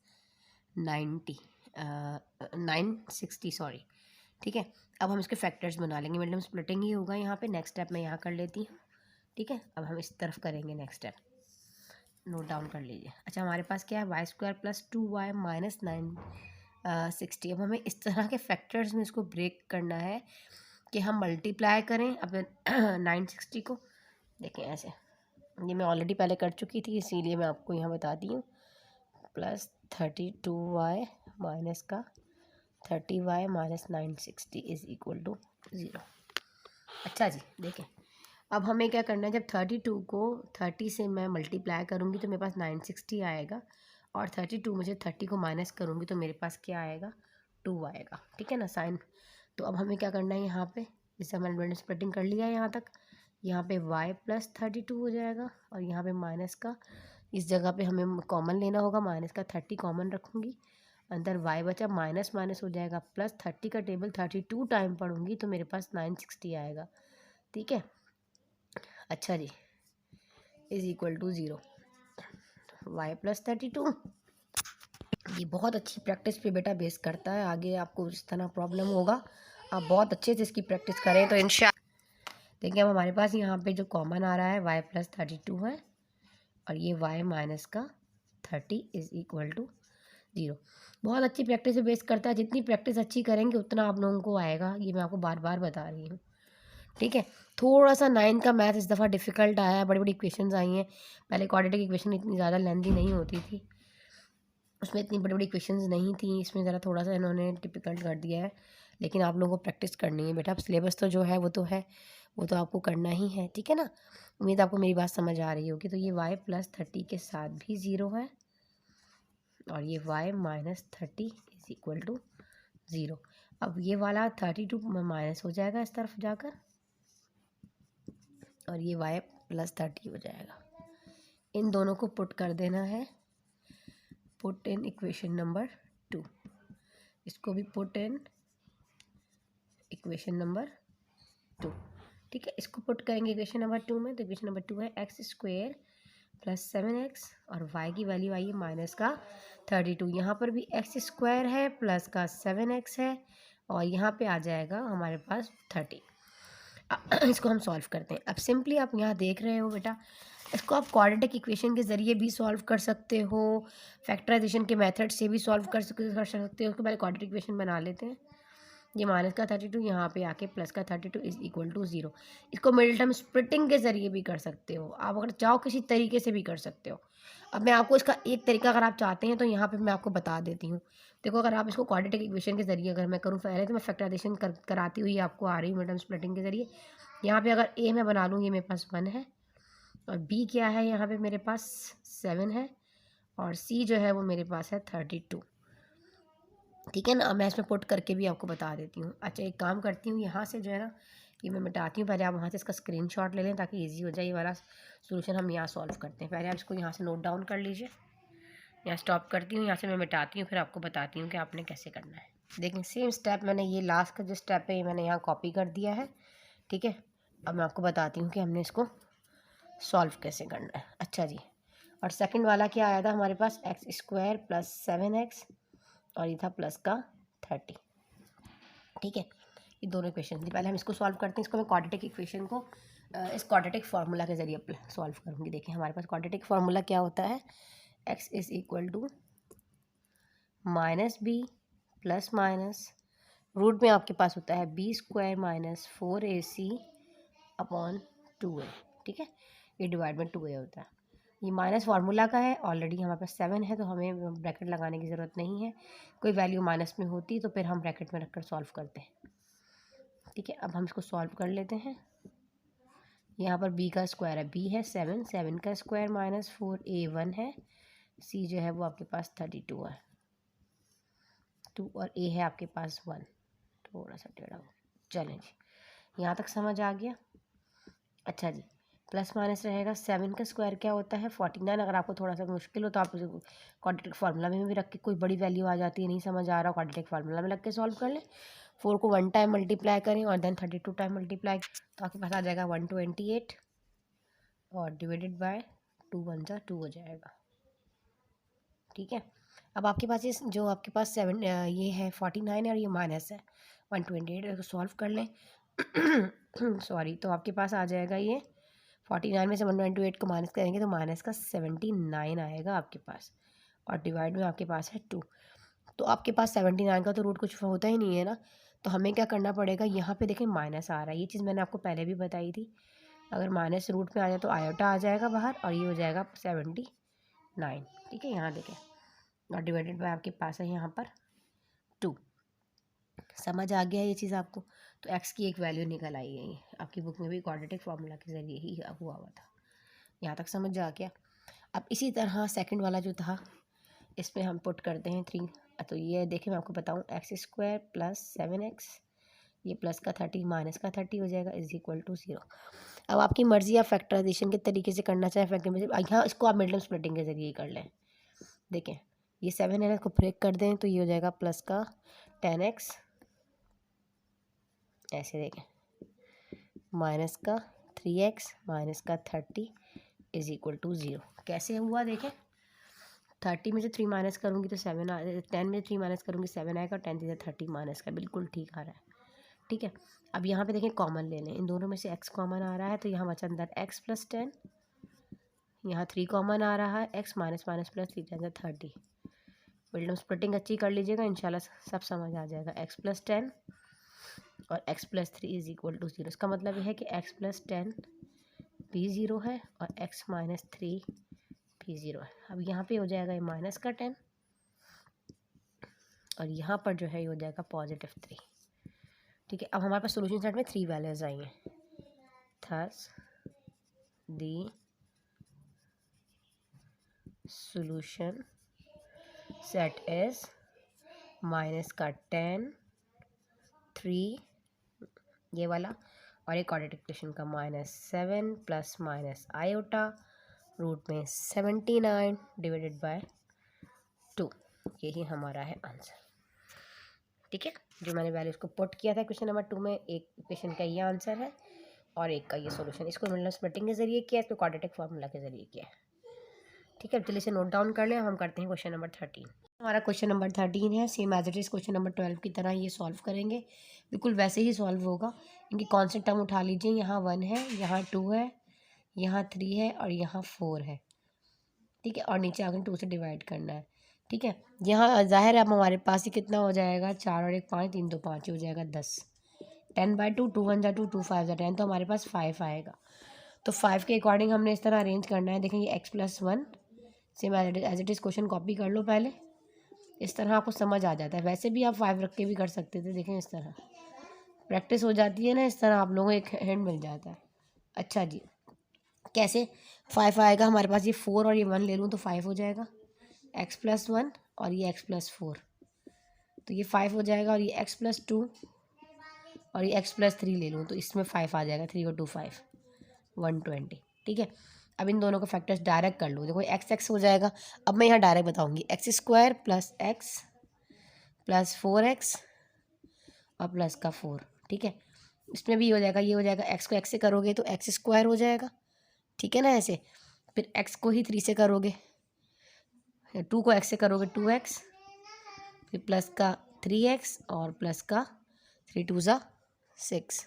960, sorry, ठीक है। अब हम इसके फैक्टर्स बना लेंगे, मतलब स्प्लिटिंग ही होगा यहाँ पे। नेक्स्ट स्टेप मैं यहाँ कर लेती हूँ, ठीक है। अब हम इस तरफ करेंगे नेक्स्ट स्टेप, नोट डाउन कर लीजिए। अच्छा, हमारे पास क्या है, y square plus 2y minus 960। अब हमें इस तरह के फैक्टर्स में इसको ब्रेक करना है कि हम मल्टीप्लाई करें अपने 960 को। देखें ऐसे, ये मैं ऑलरेडी पहले कर चुकी थी, इसीलिए मैं आपको यहाँ बताती हूँ। प्लस 32y माइनस का 30y minus 960 is equal to 0। अच्छा जी, देखें अब हमें क्या करना है, जब 32 को 30 से मैं मल्टीप्लाई करूँगी तो मेरे पास 960 आएगा, और 32 में से 30 को माइनस करूँगी तो मेरे पास क्या आएगा, 2 आएगा, ठीक है ना, साइन। तो अब हमें क्या करना है, यहाँ पे जैसे हमने स्प्लिटिंग कर लिया है यहाँ तक, यहाँ पे y प्लस 32 हो जाएगा, और यहाँ पे माइनस का, इस जगह पे हमें कॉमन लेना होगा, माइनस का 30 कॉमन रखूँगी, अंदर y बचा, माइनस माइनस हो जाएगा प्लस, 30 का टेबल 32 टाइम पढ़ूँगी तो मेरे पास 960 आएगा, ठीक है। अच्छा जी, is equal to 0, y plus 32। ये बहुत अच्छी प्रैक्टिस पे बेटा बेस करता है, आगे आपको इस तरह प्रॉब्लम होगा, आप बहुत अच्छे से इसकी प्रैक्टिस करें तो इंशाल्लाह। देखिए अब हमारे पास यहाँ पे जो कॉमन आ रहा है y प्लस 32 है, और ये y माइनस का 30 इज इक्वल टू 0। बहुत अच्छी प्रैक्टिस पे बेस करता है, जितनी प्रैक्टिस अच्छी करेंगे उतना आप लोगों को आएगा, ये मैं आपको बार बार बता रही हूँ। ठीक है, थोड़ा सा 9 का मैथ इस दफ़ा डिफ़िकल्ट आया है, बड़ी बड़ी इक्वेशंस आई हैं। पहले क्वाड्रेटिक इक्वेशन इतनी ज़्यादा लेंथी नहीं होती थी, उसमें इतनी बड़ी बड़ी इक्वेशंस नहीं थी, इसमें ज़रा थोड़ा सा इन्होंने डिफ़िकल्ट कर दिया है। लेकिन आप लोगों को प्रैक्टिस करनी है बेटा, अब सिलेबस तो जो है वो तो है, वो तो आपको करना ही है। ठीक है ना, उम्मीद आपको मेरी बात समझ आ रही होगी। तो ये y प्लस 30 के साथ भी 0 है, और ये y minus 30 is equal to 0। अब ये वाला 32 माइनस हो जाएगा इस तरफ जाकर, और ये y प्लस 30 हो जाएगा। इन दोनों को पुट कर देना है, पुट इन इक्वेशन नंबर 2। इसको भी पुट इन इक्वेशन नंबर 2। ठीक है, इसको पुट करेंगे इक्वेशन नंबर 2 में, तो इक्वेशन नंबर 2 है एक्स स्क्वेयर प्लस 7x, और y की वैल्यू आई है माइनस का 32। यहाँ पर भी एक्स स्क्वायर है प्लस का 7x है, और यहाँ पे आ जाएगा हमारे पास 30। इसको हम सॉल्व करते हैं। अब सिंपली आप यहाँ देख रहे हो बेटा, इसको आप क्वाड्रेटिक इक्वेशन के ज़रिए भी सॉल्व कर सकते हो, फैक्टराइजेशन के मेथड से भी सॉल्व कर सकते हो। उसको पहले क्वाड्रेटिक इक्वेशन बना लेते हैं। ये माइनस का 32 यहाँ पे आके प्लस का 32 इज इक्वल टू 0। इसको मिडिल टर्म स्प्लिटिंग के ज़रिए भी कर सकते हो, आप अगर चाहो किसी तरीके से भी कर सकते हो। अब मैं आपको इसका एक तरीका अगर आप चाहते हैं तो यहाँ पे मैं आपको बता देती हूँ। देखो, अगर आप इसको क्वाड्रेटिक इक्वेशन के ज़रिए अगर मैं करूँ, पहले तो मैं फैक्टराइजेशन कराती हुई आपको आ रही हूँ मिडिल टर्म स्प्लिटिंग के ज़रिए। यहाँ पे अगर ए मैं बना लूँ, ये मेरे पास 1 है, और बी क्या है यहाँ पे मेरे पास 7 है, और सी जो है वो मेरे पास है 32। ठीक है ना, अब मैं इसमें पुट करके भी आपको बता देती हूँ। अच्छा, एक काम करती हूँ, यहाँ से जो है ना ये मैं मिटाती हूँ, पहले आप वहाँ से इसका स्क्रीनशॉट ले लें ताकि इजी हो जाए। ये वाला सॉल्यूशन हम यहाँ सॉल्व करते हैं, पहले आप इसको यहाँ से नोट डाउन कर लीजिए। यहाँ स्टॉप करती हूँ, यहाँ से मैं मिटाती हूँ, फिर आपको बताती हूँ कि आपने कैसे करना है। देखिए सेम स्टेप मैंने, ये लास्ट का जो स्टेप है ये मैंने यहाँ कॉपी कर दिया है। ठीक है, अब मैं आपको बताती हूँ कि हमने इसको सॉल्व कैसे करना है। अच्छा जी, और सेकंड वाला क्या आया था हमारे पास, एक्स स्क्वायर प्लस 7x, और ये था प्लस का 30। ठीक है, ये दोनों इक्वेशन थी। पहले हम इसको सॉल्व करते हैं। इसको मैं क्वाड्रेटिक इक्वेशन को इस क्वाड्रेटिक फार्मूला के ज़रिए सॉल्व करूँगी। देखिए हमारे पास क्वाड्रेटिक फार्मूला क्या होता है, x is equal to minus b plus minus root में आपके पास होता है B square minus 4ac upon 2a। ठीक है, ये डिवाइड में 2a होता है। ये माइनस फार्मूला का है, ऑलरेडी हमारे पास 7 है तो हमें ब्रैकेट लगाने की ज़रूरत नहीं है। कोई वैल्यू माइनस में होती तो फिर हम ब्रैकेट में रखकर सॉल्व करते हैं। ठीक है, अब हम इसको सॉल्व कर लेते हैं। यहाँ पर b का स्क्वायर है, b है 7, 7 का स्क्वायर माइनस 4a 1 है, c जो है वो आपके पास 32 है, 2, और a है आपके पास 1। थोड़ा सा टेढ़ा हो, चलें जी, यहाँ तक समझ आ गया। अच्छा जी, प्लस माइनस रहेगा, 7 का स्क्वायर क्या होता है 49। अगर आपको थोड़ा सा मुश्किल हो तो आप क्वाड्रेटिक फार्मूला में भी रख के, कोई बड़ी वैल्यू आ जाती है नहीं समझ आ रहा, क्वाड्रेटिक फार्मूला में रख के सॉल्व कर लें। 4 को 1 टाइम मल्टीप्लाई करें और देन 32 टाइम मल्टीप्लाई, तो आपके पास आ जाएगा 128, और डिवाइडेड बाय 2 1 जा 2 हो जाएगा। ठीक है, अब आपके पास ये जो आपके पास 7 ये है 49 है, और ये माइनस है 128, इसको सॉल्व कर लें। सॉरी, तो आपके पास आ जाएगा ये 49 में से 128 को माइनस करेंगे तो माइनस का 79 आएगा आपके पास, और डिवाइड में आपके पास है 2। तो आपके पास 79 का तो रूट कुछ होता ही नहीं है ना, तो हमें क्या करना पड़ेगा, यहाँ पे देखें माइनस आ रहा है, ये चीज़ मैंने आपको पहले भी बताई थी। अगर माइनस रूट में आ जाए तो आयोटा आ जाएगा बाहर, और ये हो जाएगा 79। ठीक है, यहाँ देखें, और डिवाइडेड बाय आपके पास है यहाँ पर 2। समझ आ गया ये चीज़ आपको, तो x की एक वैल्यू निकल आई है, आपकी बुक में भी क्वाड्रेटिक फार्मूला के ज़रिए ही हुआ था। यहाँ तक समझ आ गया। अब इसी तरह सेकंड वाला जो था, इसमें हम पुट करते हैं 3। तो ये देखिए मैं आपको बताऊँ, एक्स स्क्वायर प्लस 7x, ये प्लस का 30 माइनस का 30 हो जाएगा, इज इक्वल टू 0। अब आपकी मर्ज़ी, आप फैक्टराइजेशन के तरीके से करना चाहें, यहाँ इसको आप मिडिल स्प्लिटिंग के ज़रिए ही कर लें। देखें ये 7 है ना, इसको ब्रेक कर दें तो ये हो जाएगा प्लस का 10x, ऐसे देखें, माइनस का 3x माइनस का 30 इज इक्वल टू 0। कैसे हुआ देखें, 30 में से 3 माइनस करूँगी तो 7 आ, 10 में से 3 माइनस करूँगी 7 आएगा, और 10 से 30 माइनस का, बिल्कुल ठीक आ रहा है। ठीक है, अब यहाँ पे देखें कॉमन ले लें, इन दोनों में से x कॉमन आ रहा है तो यहाँ बचा अंदर x प्लस 10, यहाँ 3 कॉमन आ रहा है, x माइनस माइनस प्लस 3 10 30। बिल्डम स्प्लिटिंग अच्छी कर लीजिएगा, इंशाल्लाह सब समझ आ जाएगा। x प्लस 10 और x plus 3 is equal to 0। इसका मतलब यह है कि x प्लस 10 भी 0 है और x माइनस 3 भी 0 है। अब यहाँ पे हो जाएगा ये माइनस का 10 और यहाँ पर जो है ये हो जाएगा पॉजिटिव 3। ठीक है, अब हमारे पास सोल्यूशन सेट में 3 वैल्यूज आई हैं। Thus the solution set is minus का 10 3 ये वाला, और एक क्वाड्रेटिक इक्वेशन का -7 प्लस माइनस आयोटा रूट में 79 डिवाइडेड बाय 2। यही हमारा है आंसर। ठीक है, जो मैंने वैल्यूज को पुट किया था क्वेश्चन नंबर 2 में, एक क्वेश्चन का ये आंसर है और एक का ये सॉल्यूशन। इसको मिडल स्प्लिटिंग के जरिए किया, इसको क्वाड्रेटिक फार्मूला के जरिए किया। ठीक है, चलिए इसे नोट डाउन कर लें। हम करते हैं क्वेश्चन नंबर 13। हमारा क्वेश्चन नंबर 13 है, same as it is question number 12 की तरह ये सॉल्व करेंगे, बिल्कुल वैसे ही सॉल्व होगा। इनकी कॉन्स्टेंट टर्म उठा लीजिए, यहाँ 1 है, यहाँ 2 है, यहाँ 3 है और यहाँ 4 है। ठीक है, और नीचे आगे 2 से डिवाइड करना है। ठीक है, यहाँ जाहिर है अब हमारे पास ही कितना हो जाएगा, 4 और 1 5, 3 2 5 हो जाएगा 10। 10/2, 2 1 जा 2, 2 5 जा 10, तो हमारे पास 5 आएगा। तो 5 के अकॉर्डिंग हमने इस तरह अरेंज करना है। देखें ये x plus 1 same as it is question copy कर लो पहले, इस तरह आपको समझ आ जाता है। वैसे भी आप 5 रख के भी कर सकते थे, देखें इस तरह प्रैक्टिस हो जाती है ना, इस तरह आप लोगों को एक हैंड मिल जाता है। अच्छा जी, कैसे 5 आएगा हमारे पास, ये 4 और ये 1 ले लूँ तो 5 हो जाएगा, x प्लस 1 और ये x प्लस 4 तो ये 5 हो जाएगा, और ये x प्लस 2 और ये x प्लस 3 ले लूँ तो इसमें 5 आ जाएगा, 3 और 2 5 120। ठीक है, अब इन दोनों को फैक्टर्स डायरेक्ट कर लो। देखो x हो जाएगा, अब मैं यहाँ डायरेक्ट बताऊँगी, x² plus x plus 4x और प्लस का 4। ठीक है, इसमें भी हो जाएगा, ये हो जाएगा, x को x से करोगे तो x² हो जाएगा। ठीक है ना, ऐसे फिर x को ही 3 से करोगे, 2 को x से करोगे 2x, फिर प्लस का 3x और प्लस का 3 2 ज़ा 6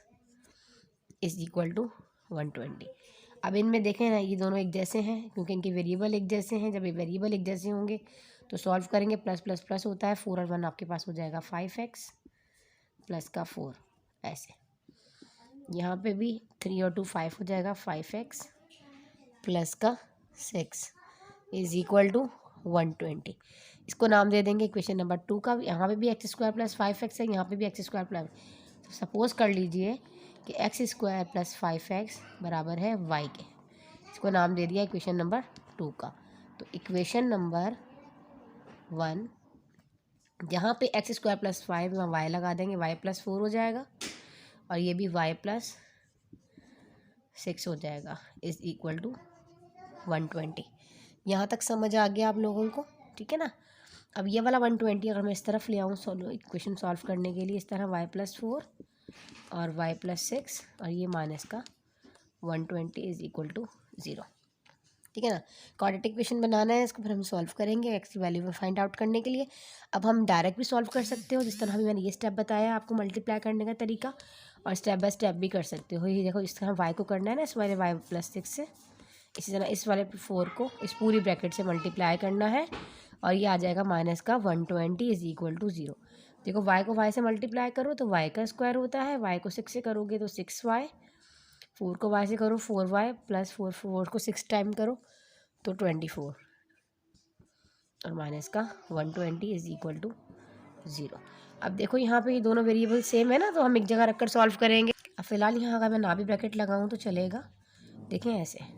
इज इक्वल टू 120। अब इनमें देखें ना, ये दोनों एक जैसे हैं क्योंकि इनके वेरिएबल एक जैसे हैं। जब ये वेरिएबल एक जैसे होंगे तो सॉल्व करेंगे, प्लस प्लस प्लस होता है, 4 और 1 आपके पास हो जाएगा 5x प्लस का 4। ऐसे यहाँ पे भी 3 और 2 5 हो जाएगा, 5x प्लस का 6 इज इक्वल टू 120। इसको नाम दे देंगे क्वेश्चन नंबर 2 का। यहाँ पे भी x² प्लस 5x है, यहाँ पे भी x² प्लस, तो सपोज कर लीजिए कि x² प्लस 5x बराबर है y के। इसको नाम दे दिया इक्वेशन नंबर 2 का। तो इक्वेशन नंबर 1 यहाँ पे x² प्लस 5 में y लगा देंगे, y प्लस 4 हो जाएगा, और ये भी y प्लस 6 हो जाएगा, इज इक्वल टू 120। यहाँ तक समझ आ गया आप लोगों को? ठीक है ना। अब ये वाला 120 अगर मैं इस तरफ ले आऊँ इक्वेशन सॉल्व करने के लिए, इस तरह y प्लस 4 और y प्लस 6 और ये माइनस का 120 इज इक्वल टू 0। ठीक है ना, क्वाड्रेटिक इक्वेशन बनाना है, इसको फिर हम सॉल्व करेंगे x की वैल्यू में फाइंड आउट करने के लिए। अब हम डायरेक्ट भी सॉल्व कर सकते हो, जिस तरह अभी मैंने ये स्टेप बताया आपको मल्टीप्लाई करने का तरीका, और स्टेप बाय स्टेप भी कर सकते हो। ये देखो इस तरह y को करना है ना, इस वाले y प्लस 6 से, इसी तरह इस वाले 4 को इस पूरी ब्रैकेट से मल्टीप्लाई करना है, और ये आ जाएगा माइनस का 120 इज इक्वल टू 0। देखो y को y से मल्टीप्लाई करो तो y का स्क्वायर होता है, y को 6 से करोगे तो 6y, 4 को y से करो 4y प्लस 4 को 6 टाइम करो तो 24, और माइनस का 120 इज इक्वल टू 0। अब देखो यहाँ पे ये दोनों वेरिएबल सेम है ना, तो हम एक जगह रखकर सॉल्व करेंगे। अब फिलहाल यहाँ अगर मैं ना भी ब्रैकेट लगाऊँ तो चलेगा, देखें ऐसे।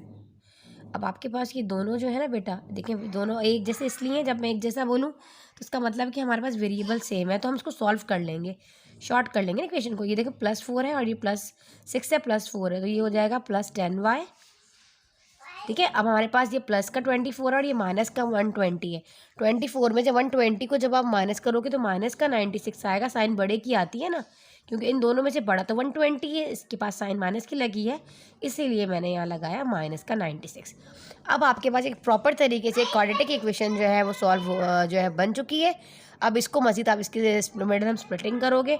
अब आपके पास ये दोनों जो है ना बेटा, देखें दोनों एक जैसे इसलिए, जब मैं एक जैसा बोलूँ तो इसका मतलब कि हमारे पास वेरिएबल सेम है, तो हम इसको सॉल्व कर लेंगे, शॉर्ट कर लेंगे ना इक्वेशन को। ये देखो प्लस 4 है और ये प्लस 6 है, प्लस 4 है, तो ये हो जाएगा प्लस 10y ठीक है। अब हमारे पास ये प्लस का 24 है और ये माइनस का 120 है। 24 में जब 120 को जब आप माइनस करोगे तो माइनस का 96 आएगा। साइन बड़े की आती है ना, क्योंकि इन दोनों में से बड़ा तो 120 है, इसके पास साइन माइनस की लगी है, इसीलिए मैंने यहाँ लगाया माइनस का 96। अब आपके पास एक प्रॉपर तरीके से क्वाड्रेटिक इक्वेशन जो है वो सॉल्व जो है बन चुकी है। अब इसको मज़ीद आप इसके मैडम स्प्लिटिंग करोगे,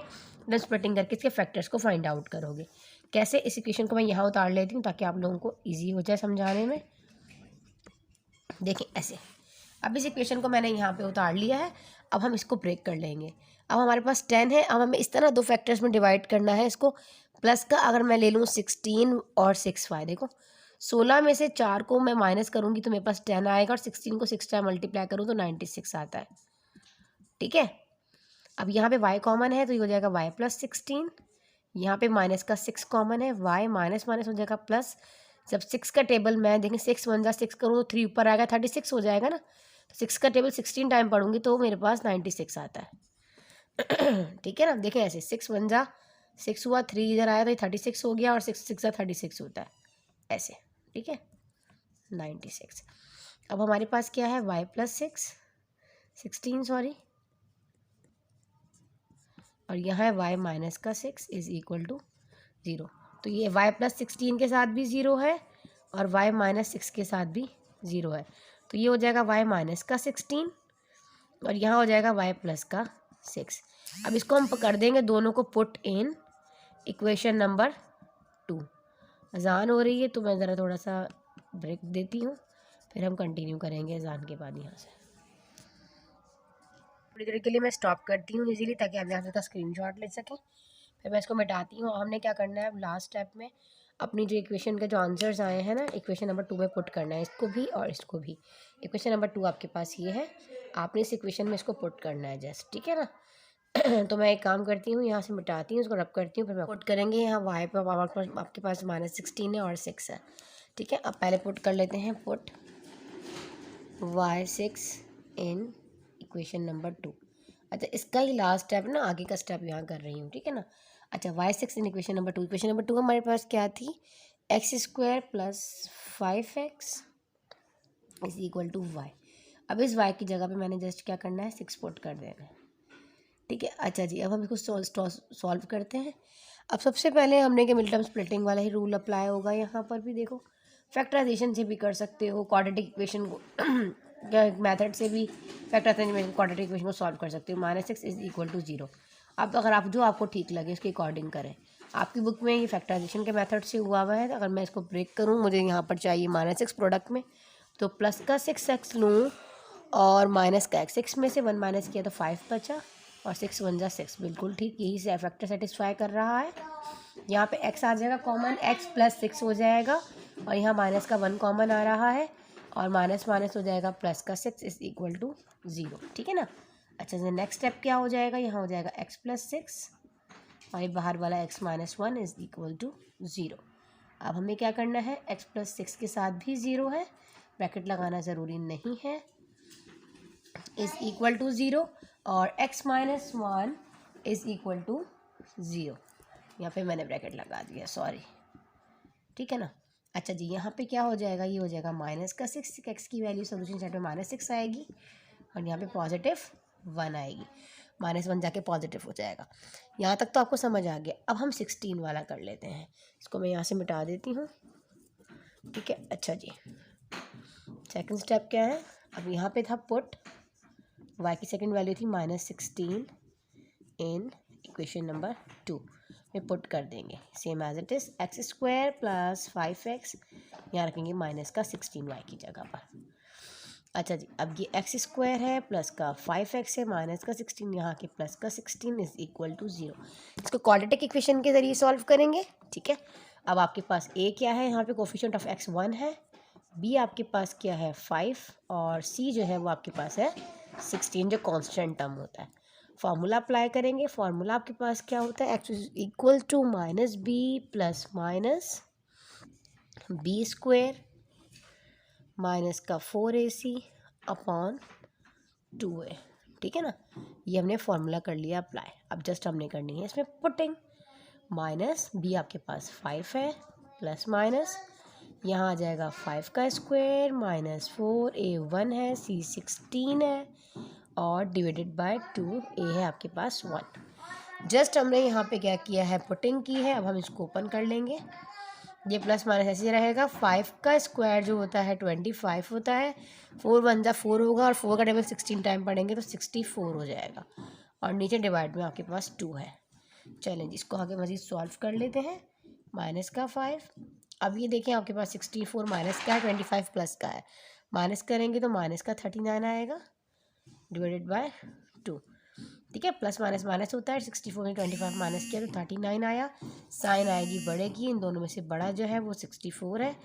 स्प्लिटिंग करके इसके फैक्टर्स को फाइंड आउट करोगे। कैसे, इस इक्वेशन को मैं यहाँ उतार लेती हूँ ताकि आप लोगों को ईजी हो जाए समझाने में। देखें ऐसे, अब इस इक्वेशन को मैंने यहाँ पे उतार लिया है। अब हम इसको ब्रेक कर लेंगे। अब हमारे पास 10 है। अब हमें इस तरह दो फैक्टर्स में डिवाइड करना है इसको। प्लस का अगर मैं ले लूँ 16 और 6y, देखो 16 में से 4 को मैं माइनस करूँगी तो मेरे पास 10 आएगा, और 16 को 6 टाइम मल्टीप्लाई करूँ तो 96 आता है। ठीक है। अब यहाँ पे y कॉमन है तो ये हो जाएगा y प्लस 16। यहाँ पे माइनस का 6 कॉमन है, y माइनस माइनस हो जाएगा प्लस। जब 6 का टेबल मैं देखें 6 1 जा 6 करूँ तो 3 ऊपर आएगा, 36 हो जाएगा ना। तो 6 का टेबल 16 टाइम पढ़ूंगी तो मेरे पास 96 आता है। ठीक है ना। देखें ऐसे 6 1 जा 6 हुआ, 3 इधर आया तो ये 36 हो गया, और 6 6 जा 36 होता है ऐसे। ठीक है, 96। अब हमारे पास क्या है, y प्लस 16 सॉरी, और यहाँ है y माइनस का 6 इज इक्वल टू 0। तो ये y प्लस 16 के साथ भी 0 है और y माइनस 6 के साथ भी 0 है। तो ये हो जाएगा y माइनस का 16 और यहाँ हो जाएगा y प्लस का 6। अब इसको हम कर देंगे दोनों को पुट इन इक्वेशन नंबर 2। अजान हो रही है तो मैं ज़रा थोड़ा सा ब्रेक देती हूँ, फिर हम कंटिन्यू करेंगे अजान के बाद यहाँ से। थोड़ी देर के लिए मैं स्टॉप करती हूँ इजीली, ताकि आप यहाँ से स्क्रीनशॉट ले सकें। फिर मैं इसको मिटाती हूँ। हमने क्या करना है, अब लास्ट स्टेप में अपनी जो इक्वेशन के जो आंसर्स आए हैं ना, इक्वेशन नंबर 2 में पुट करना है, इसको भी और इसको भी। इक्वेशन नंबर 2 आपके पास ये है, आपने इस इक्वेशन में इसको पुट करना है जस्ट। ठीक है ना। तो मैं एक काम करती हूँ, यहाँ से मिटाती हूँ, इसको रब करती हूँ, फिर मैं पुट करेंगे। यहाँ वाई पर आपके पास -16 है और 6 है। ठीक है। अब पहले पुट कर लेते हैं, put y6 in equation number 2। अच्छा, इसका ही लास्ट स्टेप ना, आगे का स्टेप यहाँ कर रही हूँ। ठीक है ना। अच्छा, y6 in equation number 2। Equation number 2 हमारे पास क्या थी, x² plus 5x is equal to y। अब इस y की जगह पे मैंने जस्ट क्या करना है, 6 पुट कर देना है। ठीक है। अच्छा जी, अब हम इसको सॉल्व करते हैं। अब सबसे पहले हमने कि मिड टर्म स्प्लिटिंग वाला ही रूल अप्लाई होगा। यहाँ पर भी देखो, फैक्टराइजेशन से भी कर सकते हो, क्वाड्रेटिक इक्वेशन को मेथड से भी फैक्टराइजेशन क्वाड्रेटिक इक्वेशन को सॉल्व कर सकते हो। -6 इज इक्वल टू 0। अब अगर आप जो आपको ठीक लगे उसके अकॉर्डिंग करें। आपकी बुक में ये फैक्टराइजेशन के मेथड से हुआ हुआ है। अगर मैं इसको ब्रेक करूँ, मुझे यहाँ पर चाहिए -6 प्रोडक्ट में, तो प्लस का 6x लूँ और माइनस का x। 6 में से 1 माइनस किया तो 5 बचा, और 6 1 जा 6, बिल्कुल ठीक, यही से फैक्टर सेटिस्फाई कर रहा है। यहाँ पे x आ जाएगा कॉमन, x प्लस 6 हो जाएगा, और यहाँ माइनस का 1 कॉमन आ रहा है, और माइनस माइनस हो जाएगा प्लस का 6 इज इक्वल टू 0। ठीक है ना। अच्छा, तो नेक्स्ट स्टेप क्या हो जाएगा, यहाँ हो जाएगा x प्लस 6 और ये बाहर वाला x minus 1 is equal to 0। अब हमें क्या करना है, x प्लस 6 के साथ भी 0 है, ब्रैकेट लगाना ज़रूरी नहीं है, इज इक्वल टू 0, और x minus 1 is equal to 0। यहाँ पे मैंने ब्रैकेट लगा दिया, सॉरी। ठीक है ना। अच्छा जी, यहाँ पे क्या हो जाएगा, ये हो जाएगा माइनस का 6, x की वैल्यू सोल्यूशन सेट में -6 आएगी, और यहाँ पे +1 आएगी, -1 जाके पॉजिटिव हो जाएगा। यहाँ तक तो आपको समझ आ गया। अब हम 16 वाला कर लेते हैं, इसको मैं यहाँ से मिटा देती हूँ। ठीक है। अच्छा जी, सेकंड स्टेप क्या है, अब यहाँ पे था पुट y की सेकंड वैल्यू थी -16 इन इक्वेशन नंबर 2 में पुट कर देंगे, same as it is, x² plus 5x, यहाँ रखेंगे माइनस का 16 y की जगह पर। अच्छा जी, अब ये x² है प्लस का 5x है, माइनस का 16, यहाँ के प्लस का 16 इज इक्वल टू 0। इसको क्वाड्रेटिक इक्वेशन के ज़रिए सॉल्व करेंगे। ठीक है। अब आपके पास a क्या है, यहाँ पे कोफिशिएंट ऑफ x 1 है, b आपके पास क्या है 5, और c जो है वो आपके पास है 16, जो कांस्टेंट टर्म होता है। फार्मूला अप्लाई करेंगे। फार्मूला आपके पास क्या होता है, x is equal to -b plus minus b² minus का 4ac अपॉन 2a। ठीक है ना। ये हमने फार्मूला कर लिया अप्लाई। अब जस्ट हमने करनी है इसमें पुटिंग। -b आपके पास 5 है, प्लस माइनस यहाँ आ जाएगा 5 का स्क्वायर माइनस 4, ए 1 है, सी 16 है और डिवाइडेड बाय 2, ए है आपके पास 1। जस्ट हमने यहाँ पे क्या किया है, पुटिंग की है। अब हम इसको ओपन कर लेंगे। ये प्लस माइनस ऐसे रहेगा। 5 का स्क्वायर जो होता है 25 होता है, 4 1 जा 4 होगा और 4 का टेबल 16 टाइम पढ़ेंगे तो 64 हो जाएगा। और नीचे डिवाइड में आपके पास 2 है। चलें इसको आगे मज़ीद सॉल्व कर लेते हैं। माइनस का 5, अब ये देखें आपके पास 64 माइनस का है, 25 प्लस का है। माइनस करेंगे तो माइनस का 39 आएगा डिवाइडेड बाय 2। ठीक है, प्लस माइनस माइनस होता है। 64 में 25 माइनस किया तो 39 आया। साइन आएगी बड़े की, इन दोनों में से बड़ा जो है वो 64 है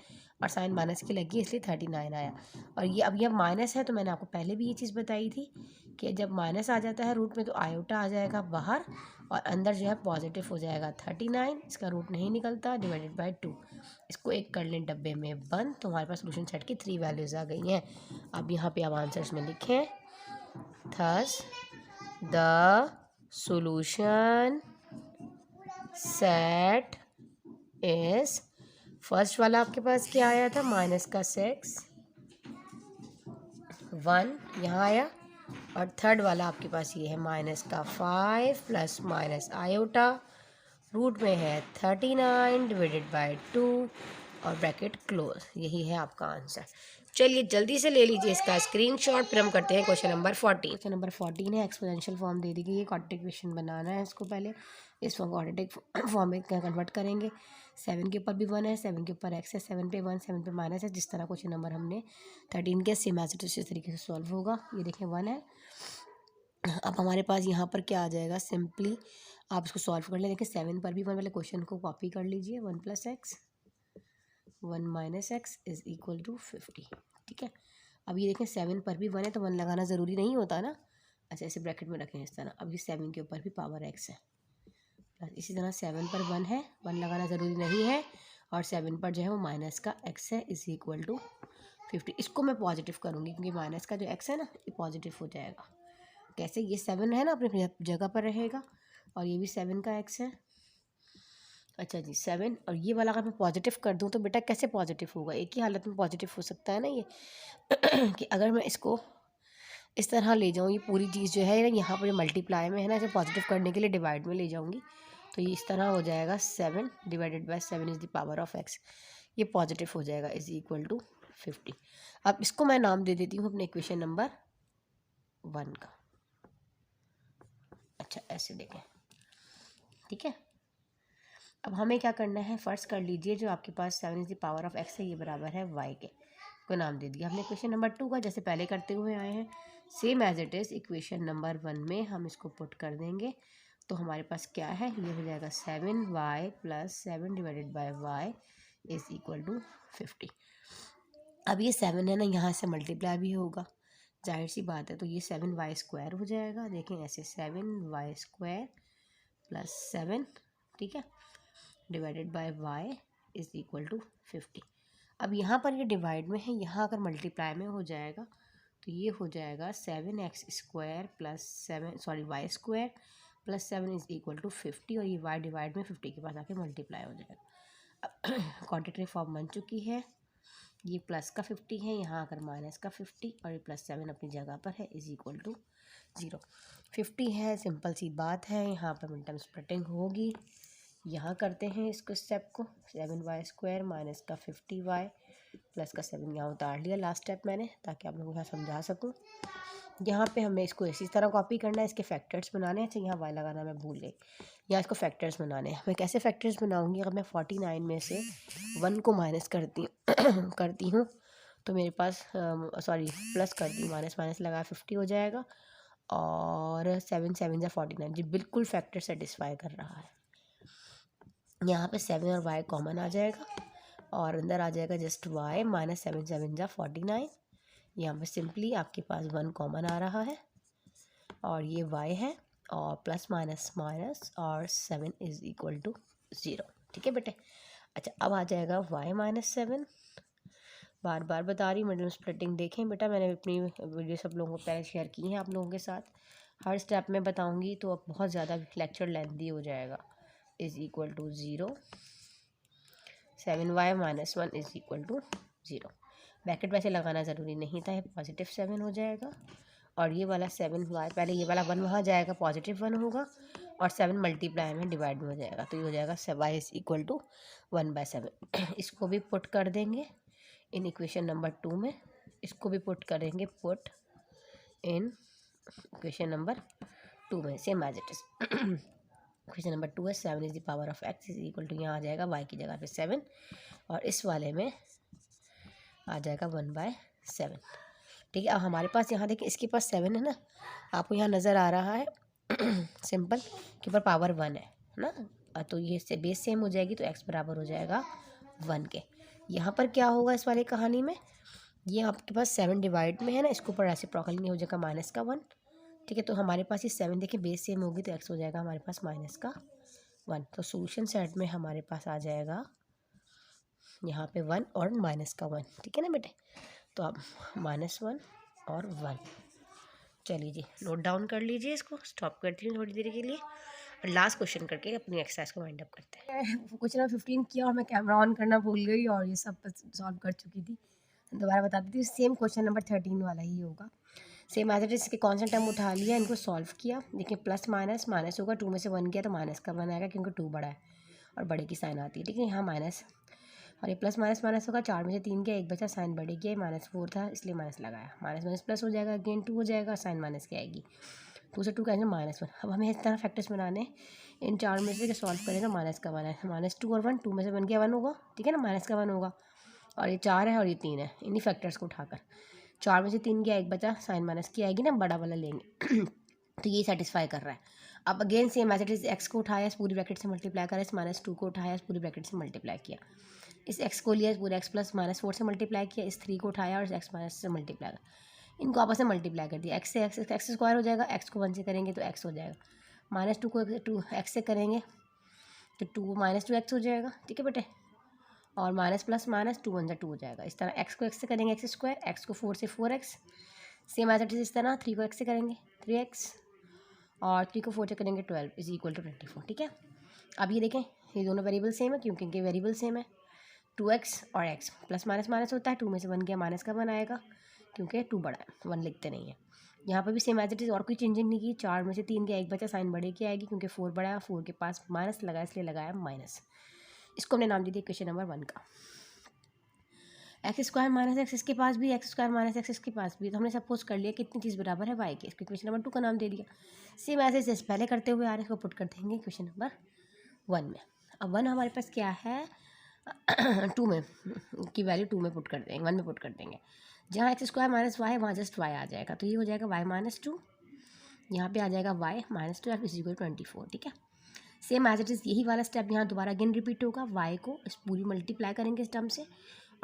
और साइन माइनस की लगी इसलिए 39 आया। और ये अब यह माइनस है तो मैंने आपको पहले भी ये चीज़ बताई थी कि जब माइनस आ जाता है रूट में तो आयोटा आ जाएगा बाहर और अंदर जो है पॉजिटिव हो जाएगा 39। इसका रूट नहीं निकलता डिवाइडेड बाय 2। इसको एक कर लें डब्बे में बंद तो हमारे पास सोल्यूशन सेट की 3 वैल्यूज़ आ गई हैं। अब यहाँ पे आप आंसर्स में लिखें, thus the solution set is, first वाला आपके पास क्या आया था, माइनस का 6 1 यहाँ आया और थर्ड वाला आपके पास ये है माइनस का 5 प्लस माइनस आयोटा, रूट में है 39 डिवाइडेड बाय 2 और ब्रैकेट क्लोज। यही है आपका आंसर। चलिए जल्दी से ले लीजिए इसका स्क्रीनशॉट, फिर हम करते हैं क्वेश्चन नंबर 14। क्वेश्चन नंबर 14 है, एक्सपोनेंशियल फॉर्म दे दी गई है, क्वाड्रेटिक इक्वेशन बनाना है। इसको पहले इस फॉर्म क्वाड्रेटिक फॉर्म में कन्वर्ट करेंगे। 7 के ऊपर भी 1 है, 7 के ऊपर x है, 7 पे 1, 7 पे माइनस है। जिस तरह क्वेश्चन नंबर हमने 13 के सेम एज इट इज इस तरीके से सॉल्व होगा। ये देखें 1 है। अब हमारे पास यहाँ पर क्या आ जाएगा, सिंपली आप इसको सॉल्व कर लें। देखिए 7 पर भी 1 वाले क्वेश्चन को कॉपी कर लीजिए। 1 + x 1 - x is equal to 50। ठीक है, अब ये देखें 7 पर भी 1 है तो 1 लगाना ज़रूरी नहीं होता ना। अच्छा, ऐसे ब्रैकेट में रखें इस तरह। अब ये 7 के ऊपर भी पावर x है प्लस इसी तरह 7 पर 1 है, 1 लगाना ज़रूरी नहीं है और 7 पर जो है वो माइनस का x है इज इक्वल टू 50। इसको मैं पॉजिटिव करूँगी क्योंकि माइनस का जो x है ना ये पॉजिटिव हो जाएगा। कैसे, ये 7 है ना अपनी जगह पर रहेगा और ये भी 7 का x है। अच्छा जी 7, और ये वाला अगर मैं पॉजिटिव कर दूँ तो बेटा कैसे पॉजिटिव होगा, एक ही हालत में पॉजिटिव हो सकता है ना ये कि अगर मैं इसको इस तरह ले जाऊँ, ये पूरी चीज़ जो है ना यहाँ पर मल्टीप्लाई में है ना, इसे पॉजिटिव करने के लिए डिवाइड में ले जाऊँगी तो ये इस तरह हो जाएगा 7 divided bye 7 is the power of x। ये पॉजिटिव हो जाएगा इज इक्वल टू 50। अब इसको मैं नाम दे देती हूँ अपने इक्वेशन नंबर 1 का। अच्छा ऐसे देखें, ठीक है। अब हमें क्या करना है, फर्स्ट कर लीजिए जो आपके पास 7 is the power of x है ये बराबर है y के, को नाम दे दिया हमने क्वेश्चन नंबर 2 का, जैसे पहले करते हुए आए हैं same as it is equation number 1 में हम इसको पुट कर देंगे। तो हमारे पास क्या है, ये हो जाएगा 7y + 7 divided by y is equal to 50। अब ये 7 है ना, यहाँ से मल्टीप्लाई भी होगा, जाहिर सी बात है, तो ये 7y² हो जाएगा। देखें ऐसे 7y² + 7, ठीक है, divided by y is equal to 50। अब यहाँ पर ये डिवाइड में है, यहाँ अगर मल्टीप्लाई में हो जाएगा तो ये हो जाएगा 7x² + 7 sorry y² + 7 is equal to 50 और ये y डिवाइड में 50 के पास आके मल्टीप्लाई हो जाएगा। अब क्वाड्रेटिक फॉर्म बन चुकी है, ये प्लस का 50 है, यहाँ आकर माइनस का 50 और ये +7 अपनी जगह पर है इज़ इक्वल टू 0। 50 है, सिंपल सी बात है, यहाँ पर मिनटर्म स्प्लिटिंग होगी। यहाँ करते हैं इसको स्टेप को, 7y² माइनस का 50y प्लस का 7 यहाँ उतार लिया लास्ट स्टेप मैंने ताकि आप लोगों को समझा सकूँ। यहाँ पे हमें इसको इसी तरह कॉपी करना है, इसके फैक्टर्स बनाने हैं। अच्छा यहाँ y लगाना मैं भूल गई, यहाँ इसको फैक्टर्स बनाने हैं। मैं कैसे फैक्टर्स बनाऊँगी, अगर मैं 49 में से 1 को माइनस करती हूँ तो मेरे पास सॉरी प्लस करती हूँ, माइनस माइनस लगा 50 हो जाएगा और 7 7 या 49 जी बिल्कुल फैक्टर सेटिस्फाई कर रहा है। यहाँ पे 7 और y कॉमन आ जाएगा और अंदर आ जाएगा जस्ट y -7 7 जा 49। यहाँ पे सिंपली आपके पास 1 कॉमन आ रहा है और ये y है और प्लस माइनस माइनस और 7 इज़ इक्वल टू 0। ठीक है बेटे। अच्छा अब आ जाएगा y - 7, बार बार बता रही हूँ मिडिल स्प्लिटिंग देखें बेटा, मैंने अपनी वीडियो सब लोगों को पहले शेयर की हैं आप लोगों के साथ, हर स्टेप में बताऊँगी तो अब बहुत ज़्यादा लेक्चर लेंथी हो जाएगा। Is equal to 0, 7y minus 1 is equal to 0। Bracket वैसे लगाना ज़रूरी नहीं था, पॉजिटिव 7 हो जाएगा। और ये वाला 7y, पहले ये वाला 1 वहाँ जाएगा, पॉजिटिव 1 होगा, और 7 मल्टीप्लाई में डिवाइड में हो जाएगा, तो ये हो जाएगा y इज इक्वल टू 1/7। इसको भी पुट कर देंगे इन इक्वेशन नंबर 2 में, इसको भी पुट करेंगे पुट इन इक्वेशन नंबर 2 में, same as it is. Equation number 2 है 7 is the power of x is equal to, यहाँ आ जाएगा y की जगह पे 7, और इस वाले में आ जाएगा 1/7। ठीक है, अब हमारे पास यहाँ देखिए इसके पास 7 है ना, आपको यहाँ नज़र आ रहा है सिंपल के ऊपर पावर 1 है ना, तो ये से बेस सेम हो जाएगी, तो x बराबर हो जाएगा 1 के। यहाँ पर क्या होगा इस वाली कहानी में, ये आपके पास 7 डिवाइड में है ना, इसके ऊपर रेसिप्रोकल नहीं हो जाएगा माइनस का 1। ठीक है, तो हमारे पास ये 7 देखिए बेस सेम होगी, तो x हो जाएगा हमारे पास माइनस का 1। तो सोल्यूशन सेट में हमारे पास आ जाएगा यहाँ पे 1 और माइनस का 1। ठीक है ना बेटे, तो अब -1 और 1, चलिए जी नोट डाउन कर लीजिए, इसको स्टॉप करती हूँ थोड़ी देर के लिए, और लास्ट क्वेश्चन करके अपनी एक्सरसाइज को वाइंड अप करते हैं। क्वेश्चन नंबर 15 किया और मैं कैमरा ऑन करना भूल गई, और ये सब सॉल्व कर चुकी थी, दोबारा बता देती हूँ। सेम क्वेश्चन नंबर 13 वाला ही होगा, सेम एज इट इज। इसके कौन सा टर्म उठा लिया, इनको सॉल्व किया, देखिए प्लस माइनस माइनस होगा, 2 में से 1 गया तो माइनस का 1 आएगा, क्योंकि 2 बड़ा है और बड़े की साइन आती है। ठीक है, यहाँ माइनस, और ये प्लस माइनस माइनस होगा, 4 में से 3 गया, 1 बचा, साइन बढ़े गया, -4 था इसलिए माइनस लगाया, माइनस माइनस प्लस हो जाएगा, अगेन 2 हो जाएगा, साइन माइनस की आएगी, 2 से 2 कैंसिल, -1। अब हमें इस तरह फैक्टर्स बनाने, इन 4 में से सॉल्व करेगा, माइनस का 1 है, -2 और 1, 2 में से 1 गया 1 होगा। ठीक है ना, माइनस का 1 होगा, और ये 4 है और ये 3 है, इन्हीं फैक्टर्स को उठाकर 4 में से 3 गया, 1 बचा, साइन माइनस की आएगी ना, बड़ा वाला लेंगे तो ये सेटिस्फाई कर रहा है। अब again same as it is, x को उठाया, इस पूरी ब्रैकेट से मल्टीप्लाई करा, इस -2 को उठाया, इस पूरी ब्रैकेट से मल्टीप्लाई किया, इस x को लिया, इस पूरे x प्लस -4 से मल्टीप्लाई किया, इस 3 को उठाया और इस x माइनस से मल्टीप्लाई करा, इनको आपस में मल्टीप्लाई कर दिया, x से x स्क्वायर हो जाएगा, x को 1 से करेंगे तो x हो जाएगा, -2 को 2x से करेंगे तो 2 -2x हो जाएगा। ठीक है बेटे, और माइनस प्लस माइनस 2 1 2 हो जाएगा। इस तरह x को x से करेंगे x स्क्वायर, x को 4 से 4x, same as it is. इस तरह 3 को x से करेंगे 3x, और 3 को 4 से करेंगे 12 इज इक्वल टू 24। ठीक है, अब ये देखें ये दोनों वेरिएबल सेम है, क्योंकि इनके वेरिएबल सेम है, 2x और x, प्लस माइनस माइनस होता है, 2 में से 1 गया, माइनस का 1 आएगा, क्योंकि 2 बड़ा है, 1 लिखते नहीं है। यहाँ पर भी सेम एज इट इज़, और कोई चेंजिंग नहीं की, 4 में से 3 गया, 1 बचा, साइन बढ़े की आएगी, क्योंकि 4 बड़ा है, 4 के पास माइनस लगाया इसलिए लगाया माइनस। इसको हमने नाम दे दिया क्वेश्चन नंबर 1 का। एक्स स्क्वायर माइनस एक्स इसके पास भी, एक्स स्क्वायर माइनस एक्स इसके पास भी, तो हमने सपोज कर लिया कितनी चीज़ बराबर है वाई के, इसको क्वेश्चन नंबर 2 का नाम दे दिया। सेम एज इट पहले करते हुए आ रहे, इसको पुट कर देंगे क्वेश्चन नंबर 1 में। अब 1 हमारे पास क्या है 2 में की वैल्यू 2 में पुट कर देंगे, 1 में पुट कर देंगे, जहाँ एक्स स्क्वायर माइनस वाई है वहाँ जस्ट वाई आ जाएगा, तो ये हो जाएगा वाई -2, यहाँ पे आ जाएगा वाई -12 इज इक्वल 24। ठीक है, सेम एज इट इज़ यही वाला स्टेप यहाँ दोबारा अगेन रिपीट होगा, वाई को इस पूरी मल्टीप्लाई करेंगे इस टर्म से,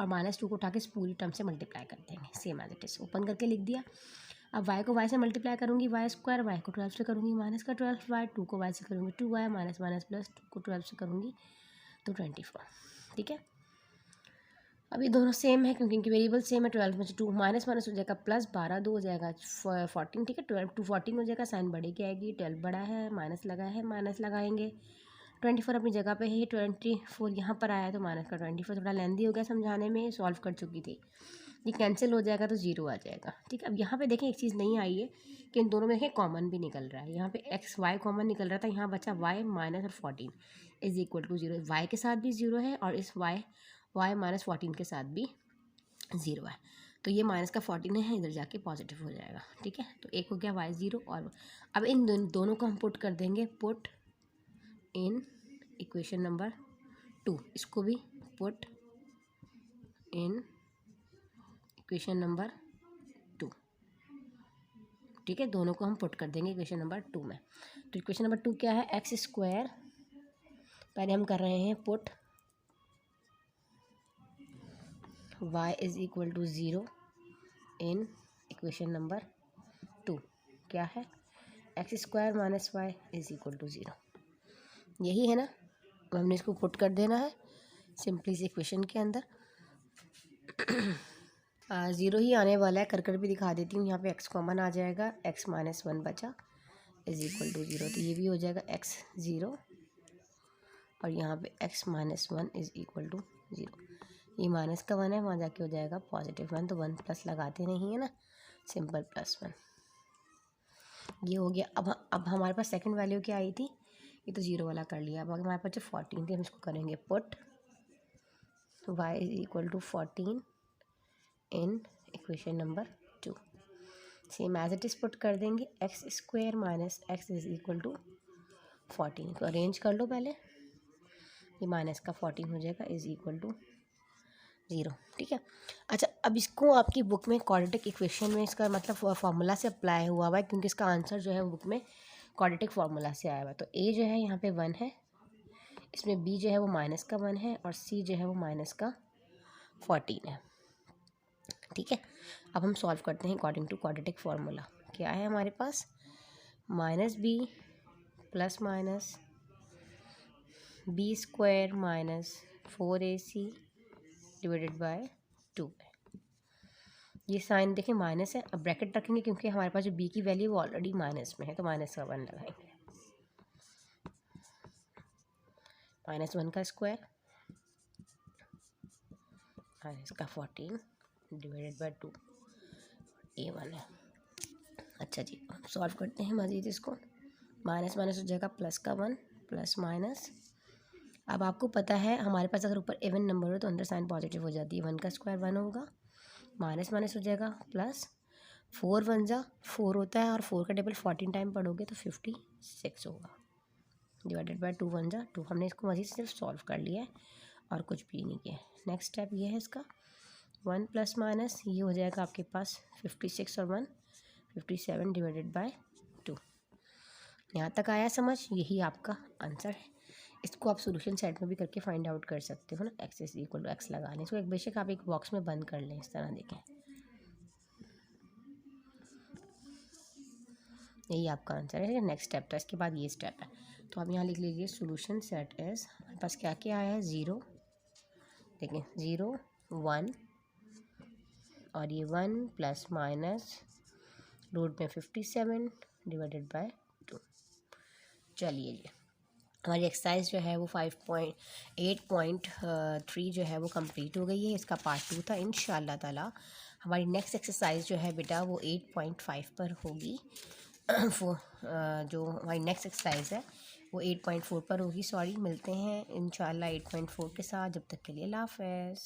और -2 को उठा के इस पूरी टर्म से मल्टीप्लाई कर देंगे, same as it is, open करके लिख दिया। अब वाई को वाई से मल्टीप्लाई करूँगी, वाई स्क्वायर, वाई को 12 से करूँगी माइनस का 12 वाई, 2 को वाई से करूँगी 2 वाई, माइनस माइनस प्लस 2 को 12 से करूँगी तो 24। ठीक है, अब ये दोनों सेम है, क्योंकि इनकी वेरिएबल सेम है, 12 में से 2 माइनस माइनस हो जाएगा प्लस, 12 2 हो जाएगा 14। ठीक है, 12 2 14 हो जाएगा, साइन बढ़े की आएगी, 12 बड़ा है, माइनस लगा है, माइनस लगाएंगे, 24 अपनी जगह पे है, 24 यहाँ पर आया तो माइनस का 24, थोड़ा लेंदी हो गया समझाने में, सॉल्व कर चुकी थी, ये कैंसिल हो जाएगा तो 0 आ जाएगा। ठीक है, अब यहाँ पे देखें एक चीज़ नहीं आई है कि इन दोनों में देखें कॉमन भी निकल रहा है, यहाँ पे एक्स वाई कॉमन निकल रहा था, यहाँ बचा वाई माइनस और 14 इज इक्वल टू 0, वाई के साथ भी 0 है और इस वाई -14 के साथ भी 0 है, तो ये माइनस का 14 है, इधर जाके पॉजिटिव हो जाएगा। ठीक है, तो एक हो गया वाई 0, और अब इन दोनों को हम पुट कर देंगे, पुट इन इक्वेशन नंबर 2, इसको भी पुट इन इक्वेशन नंबर 2। ठीक है, दोनों को हम पुट कर देंगे इक्वेशन नंबर 2 में। तो इक्वेशन नंबर 2 क्या है, एक्स स्क्वायर, पहले हम कर रहे हैं put y is equal to 0 in equation number 2, क्या है x square minus y is equal to 0, यही है ना। अब हमने इसको पुट कर देना है सिंपली इस इक्वेशन के अंदर। 0 ही आने वाला है, कर भी दिखा देती हूँ, यहाँ पे x कॉमन आ जाएगा, x -1 बचा इज इक्वल टू 0, तो ये भी हो जाएगा x 0, और यहाँ पे x -1 इज इक्वल टू 0। ये माइनस का 1 है, वहाँ जाके हो जाएगा +1, तो 1 प्लस लगाते नहीं है ना, सिंपल +1। ये हो गया। अब हमारे पास सेकंड वैल्यू क्या आई थी, ये तो 0 वाला कर लिया। अब हमारे पास जो 14 थी, हम इसको करेंगे put y = 14 in equation number 2। Same as it is put कर देंगे, x² - x = 14 को अरेंज कर लो पहले। ये माइनस का 14 हो जाएगा = 0। ठीक है। अच्छा, अब इसको आपकी बुक में क्वाड्रेटिक इक्वेशन में इसका मतलब फार्मूला से अप्लाई हुआ हुआ है, क्योंकि इसका आंसर जो है बुक में क्वाड्रेटिक फार्मूला से आया हुआ है। तो a जो है यहाँ पे 1 है, इसमें b जो है वो माइनस का 1 है, और c जो है वो माइनस का 14 है। ठीक है। अब हम सॉल्व करते हैं अकॉर्डिंग टू क्वाड्रेटिक फार्मूला। क्या है हमारे पास, -b ± b² - 4ac / 2 है। ये साइन देखिए माइनस है, अब ब्रैकेट रखेंगे क्योंकि हमारे पास जो b की वैल्यू वो ऑलरेडी माइनस में है, तो -1 लगाएंगे। -1 का स्क्वायर -14 / 2 a1 है। अच्छा जी, सॉल्व करते हैं मज़ीद इसको। माइनस माइनस हो जाएगा +1 +। अब आपको पता है हमारे पास अगर ऊपर इवन नंबर हो तो अंदर साइन पॉजिटिव हो जाती है। 1 का स्क्वायर 1 होगा, माइनस माइनस हो जाएगा प्लस, 4 1 जा 4 होता है, और 4 का टेबल 14 टाइम पढ़ोगे तो 56 होगा, / 2 1 जा 2। हमने इसको मज़ीद सिर्फ सॉल्व कर लिया है और कुछ भी नहीं किया। नेक्स्ट स्टेप ये है इसका, 1 ± ये हो जाएगा आपके पास 56 और 1 57 / 2। यहाँ तक आया समझ, यही आपका आंसर है। इसको आप सॉल्यूशन सेट में भी करके फाइंड आउट कर सकते हो ना, x = x लगा लें। इसको एक बेशक आप एक बॉक्स में बंद कर लें, इस तरह देखें, यही आपका आंसर है। नेक्स्ट स्टेप था, इसके बाद ये स्टेप है, तो आप यहाँ लिख लीजिए सॉल्यूशन सेट एज, हमारे पास क्या क्या आया है, 0 देखें, 0 1 और ये 1 ± रूट में 57 / 2। चलिए जी, हमारी एक्सरसाइज जो है वो 5.8.3 जो है वो कंप्लीट हो गई है। इसका पार्ट 2 था। इंशाल्लाह ताला हमारी नेक्स्ट एक्सरसाइज जो है बेटा वो 8.5 पर होगी। जो हमारी नेक्स्ट एक्सरसाइज है वो 8.4 पर होगी। सॉरी, मिलते हैं इंशाल्लाह 8.4 के साथ। जब तक के लिए अल्लाह हाफ़िज़।